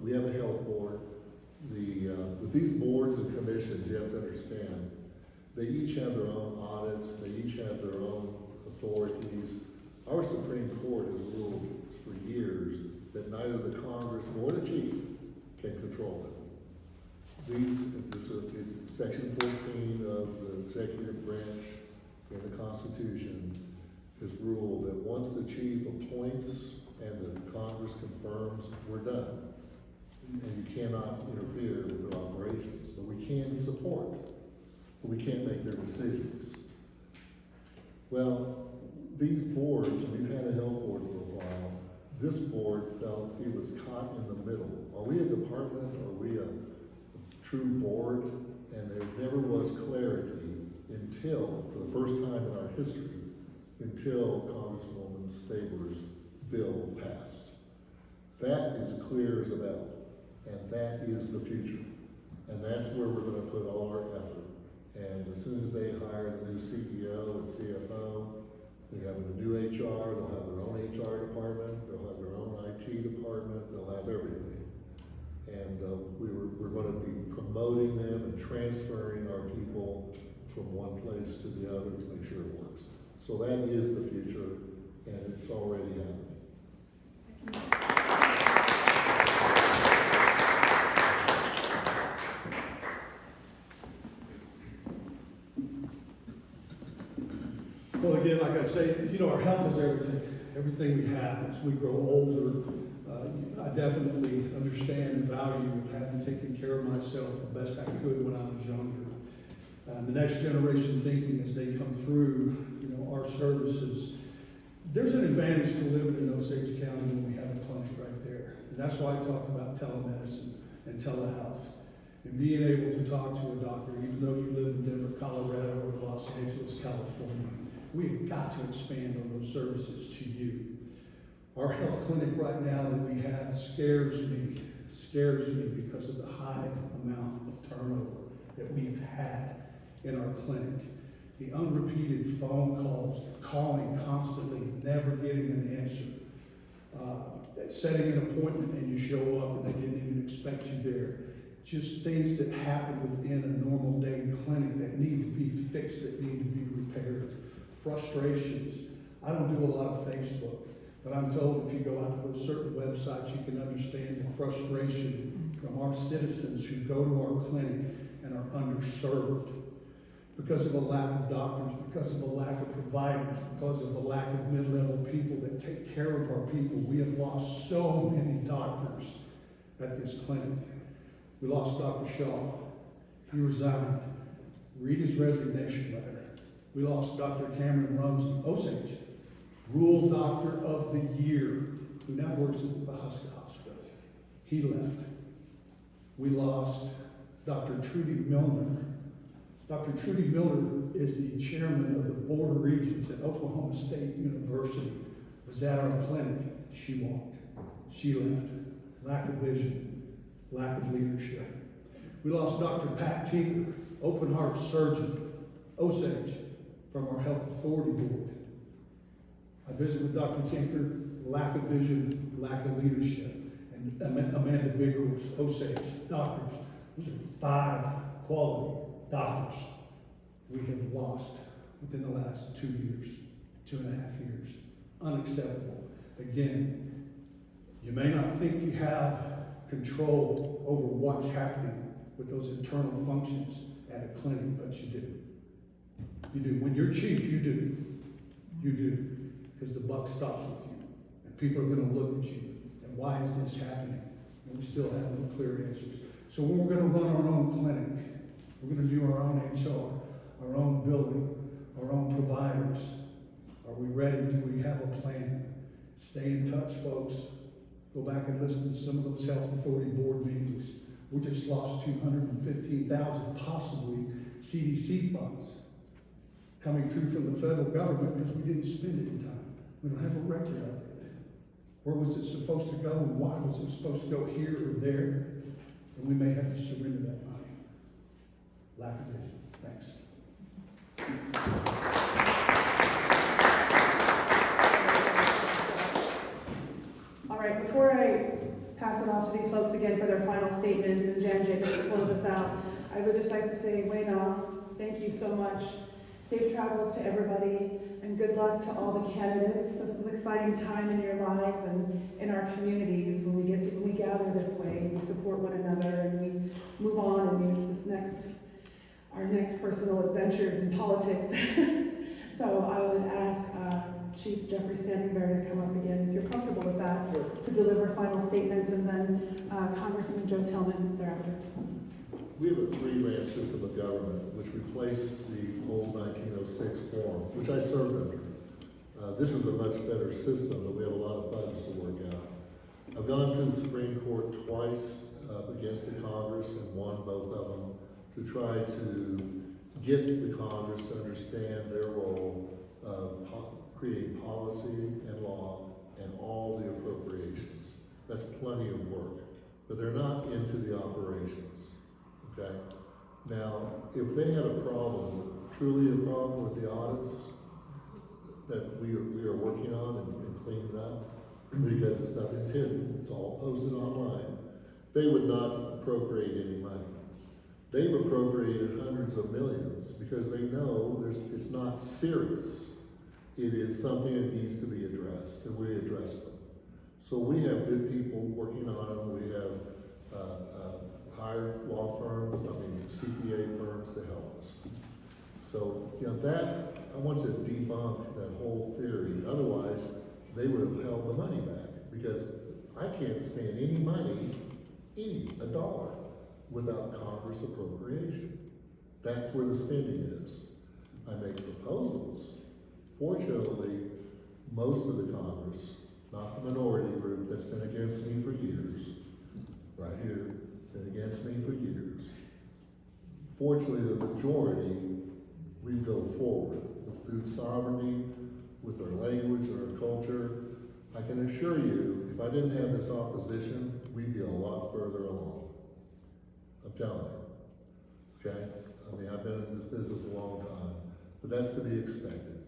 we have a health board. With these boards and commissions, you have to understand, they each have their own audits, they each have their own authorities. Our Supreme Court has ruled for years that neither the Congress nor the chief can control them. It's Section 14 of the executive branch in the Constitution has ruled that once the chief appoints and the Congress confirms, we're done. And you cannot interfere with their operations, but we can support, but we can't make their decisions. Well, these boards, and we've had a health board for a while, this board felt it was caught in the middle. Are we a department? Are we a true board? And there never was clarity until, for the first time in our history, until Congresswoman Stabler's bill passed. That is clear as a bell, and that is the future. And that's where we're gonna put all our effort. And as soon as they hire the new CEO and CFO, they're having a new HR, they'll have their own HR department, they'll have their own IT department, they'll have everything. And we're gonna be promoting them and transferring our people from one place to the other to make sure it works. So that is the future, and it's already happening. Well, again, like I say, our health is everything. Everything we have. As we grow older, I definitely understand the value of having taken care of myself the best I could when I was younger. The next generation thinking as they come through, our services, there's an advantage to living in Osage County when we have a clinic right there. And that's why I talked about telemedicine and telehealth. And being able to talk to a doctor, even though you live in Denver, Colorado, or Los Angeles, California, we've got to expand on those services to you. Our health clinic right now that we have scares me because of the high amount of turnover that we've had in our clinic. The unrepeated phone calls, calling constantly, never getting an answer. Setting an appointment and you show up and they didn't even expect you there. Just things that happen within a normal day in clinic that need to be fixed, that need to be repaired. Frustrations. I don't do a lot of Facebook, but I'm told if you go out to those certain websites, you can understand the frustration from our citizens who go to our clinic and are underserved because of a lack of doctors, because of a lack of providers, because of a lack of mid-level people that take care of our people. We have lost so many doctors at this clinic. We lost Dr. Shaw. He resigned. Read his resignation letter. We lost Dr. Cameron Rumsey, Osage, Rural Doctor of the Year, who now works at the Pahuska Hospital. He left. We lost Dr. Trudy Milner. Dr. Trudy Milner is the chairman of the Board of Regents at Oklahoma State University. Was at our clinic. She walked. She left. Lack of vision. Lack of leadership. We lost Dr. Pat Tinker, open heart surgeon, Osage, from our Health Authority Board. I visited with Dr. Tinker lack of vision, lack of leadership. And Amanda Bickles, Osage, doctors, those are 5 quality doctors we have lost within the last 2 years, 2.5 years. Unacceptable. Again, you may not think you have control over what's happening with those internal functions at a clinic, but you do. You do. When you're chief, you do. You do. Because the buck stops with you. And people are going to look at you. And why is this happening? And we still have no clear answers. So when we're going to run our own clinic, we're going to do our own HR, our own building, our own providers. Are we ready? Do we have a plan? Stay in touch, folks. Go back and listen to some of those health authority board meetings. We just lost $215,000, possibly CDC funds, coming through from the federal government because we didn't spend it in time. We don't have a record of it. Where was it supposed to go and why was it supposed to go here or there? And we may have to surrender that money. Lack of vision. Thanks. All right, before I pass it off to these folks again for their final statements and Jan Jacobs to close us out, I would just like to say, Wayna, thank you so much. Safe travels to everybody and good luck to all the candidates. This is an exciting time in your lives and in our communities when we gather this way and we support one another and we move on in our next personal adventures in politics. So I would ask Chief Jeffrey StandingBear to come up again, if you're comfortable with that, to deliver final statements, and then Congressman Joe Tillman thereafter. We have a 3-branch system of government which replaced the old 1906 form, which I served under. This is a much better system, but we have a lot of bugs to work out. I've gone to the Supreme Court twice against the Congress and won both of them to try to get the Congress to understand their role of creating policy and law and all the appropriations. That's plenty of work, but they're not into the operations, okay? Now, if they had a problem, truly a problem with the audits that we are working on and cleaning up, because nothing's hidden, it's all posted online, they would not appropriate any money. They've appropriated hundreds of millions because they know it's not serious. It is something that needs to be addressed, and we address them. So we have good people working on them. We have hired law firms, CPA firms to help us. So, that, I want to debunk that whole theory. Otherwise, they would have held the money back because I can't spend any money, a dollar, without Congress appropriation. That's where the spending is. I make proposals. Fortunately, most of the Congress, not the minority group that's been against me for years, right here, been against me for years. Fortunately, the majority, we go forward with food sovereignty, with our language and our culture. I can assure you, if I didn't have this opposition, we'd be a lot further along. I'm telling you, okay? I've been in this business a long time, but that's to be expected,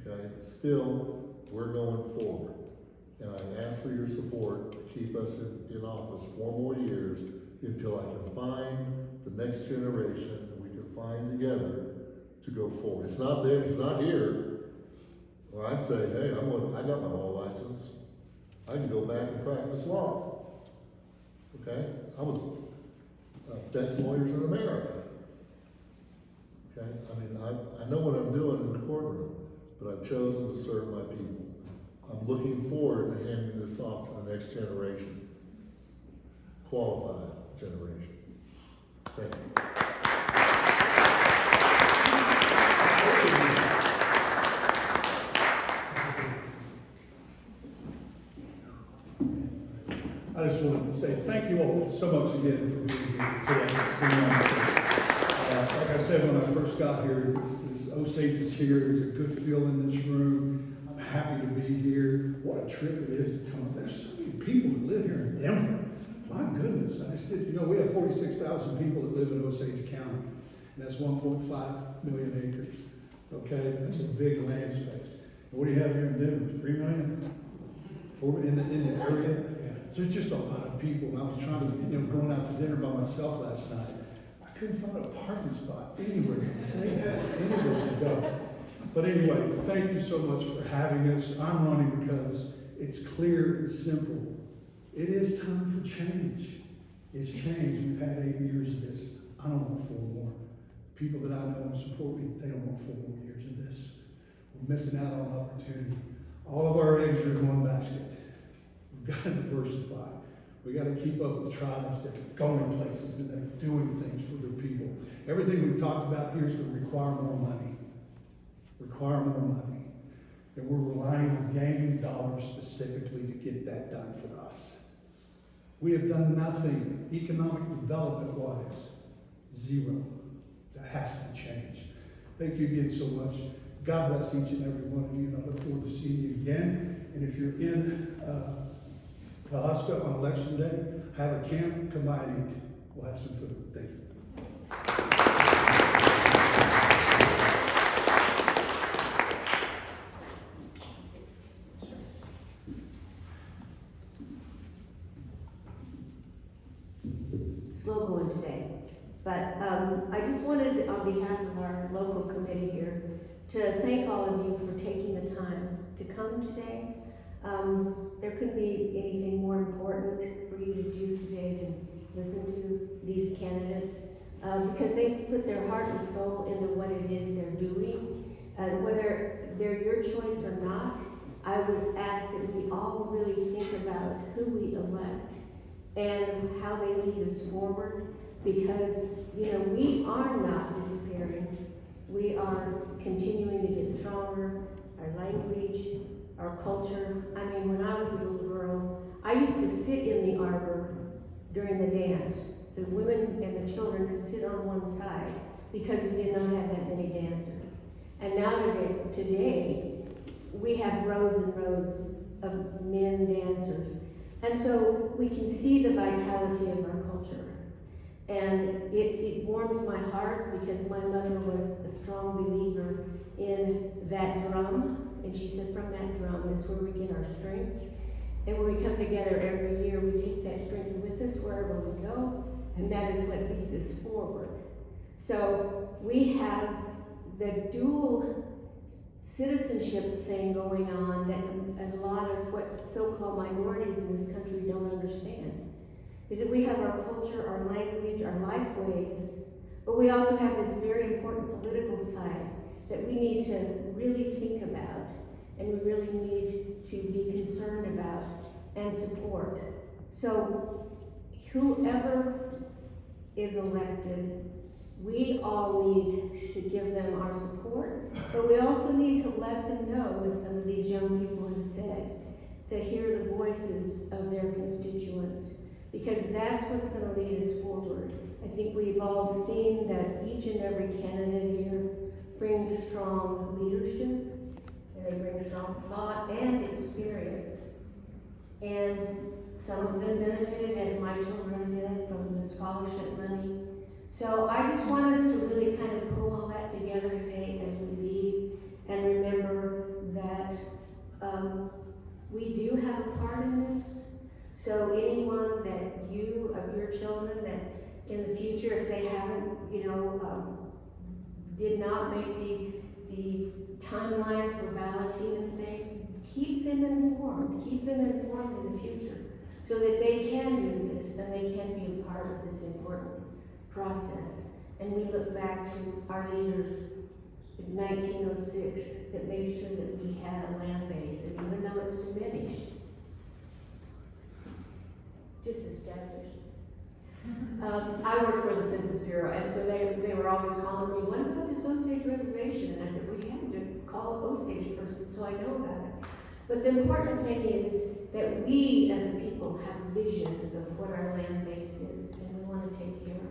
okay? Still, we're going forward, and I ask for your support to keep us in office 4 more years until I can find the next generation and we can find together to go forward. It's not there, it's not here. Well, I'd say, hey, I got my law license. I can go back and practice law, okay? I was best lawyers in America. Okay, I know what I'm doing in the courtroom, but I've chosen to serve my people. I'm looking forward to handing this off to the next generation, qualified generation. Thank you. I just want to say thank you all so much again for being here today. It's been wonderful. Like I said when I first got here, Osage is here. There's a good feel in this room. I'm happy to be here. What a trip it is to come. There's so many people that live here in Denver. My goodness, I just did. We have 46,000 people that live in Osage County, and that's 1.5 million acres. Okay, that's a big land space. And what do you have here in Denver? 3 million? in the area. So there's just a lot of people. And I was trying to, going out to dinner by myself last night. I couldn't find a parking spot anywhere to say anywhere to go. But anyway, thank you so much for having us. I'm running because it's clear and simple. It is time for change. It's change. We've had 8 years of this. I don't want 4 more. People that I know and support me, they don't want 4 more years of this. We're missing out on opportunity. All of our eggs are in one basket. We've got to diversify. We got to keep up with tribes that are going places and that are doing things for their people. Everything we've talked about here is going to require more money. Require more money. And we're relying on gaming dollars specifically to get that done for us. We have done nothing economic development-wise. Zero. That has to change. Thank you again so much. God bless each and every one of you, and I look forward to seeing you again. And if you're in Alaska on election day, have a camp, come by and eat. We'll have some food. Thank you. Slow going today, but I just wanted, on behalf of our local committee here, to thank all of you for taking the time to come today. There couldn't be anything more important for you to do today than listen to these candidates, because they put their heart and soul into what it is they're doing. Whether they're your choice or not, I would ask that we all really think about who we elect and how they lead us forward, because, we are not disappearing. We are continuing to get stronger, our language, our culture. I mean, when I was a little girl, I used to sit in the arbor during the dance. The women and the children could sit on one side because we did not have that many dancers. And now today, we have rows and rows of men dancers. And so we can see the vitality of our culture. And it warms my heart because my mother was a strong believer in that drum. And she said, from that drum is where we get our strength. And when we come together every year, we take that strength with us wherever we go. And that is what leads us forward. So we have the dual citizenship thing going on that a lot of what so-called minorities in this country don't understand. Is that we have our culture, our language, our life ways, but we also have this very important political side that we need to really think about and we really need to be concerned about and support. So whoever is elected, we all need to give them our support, but we also need to let them know, as some of these young people have said, to hear the voices of their constituents, because that's what's going to lead us forward. I think we've all seen that each and every candidate here brings strong leadership, and they bring strong thought and experience. And some of them benefited, as my children did, from the scholarship money. So I just want us to really kind of pull all that together today as we leave and remember that we do have a part in this. So anyone that of your children, that in the future, if they haven't, did not make the timeline for balloting and things, keep them informed. Keep them informed in the future so that they can do this and they can be a part of this important process. And we look back to our leaders in 1906 that made sure that we had a land base, and even though it's diminished, just established. I worked for the Census Bureau, and so they were always calling me, what about this Osage reservation? And I said, well, you have to call an Osage person so I know about it. But the important thing is that we as a people have a vision of what our land base is, and we want to take care of it.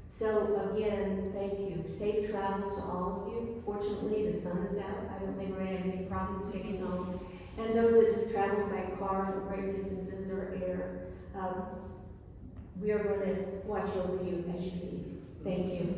So again, thank you. Safe travels to all of you. Fortunately, the sun is out. I don't think we're going to have any problems getting home. And those that have traveled by car for great distances or air, we are going to watch over you as you leave. Thank you.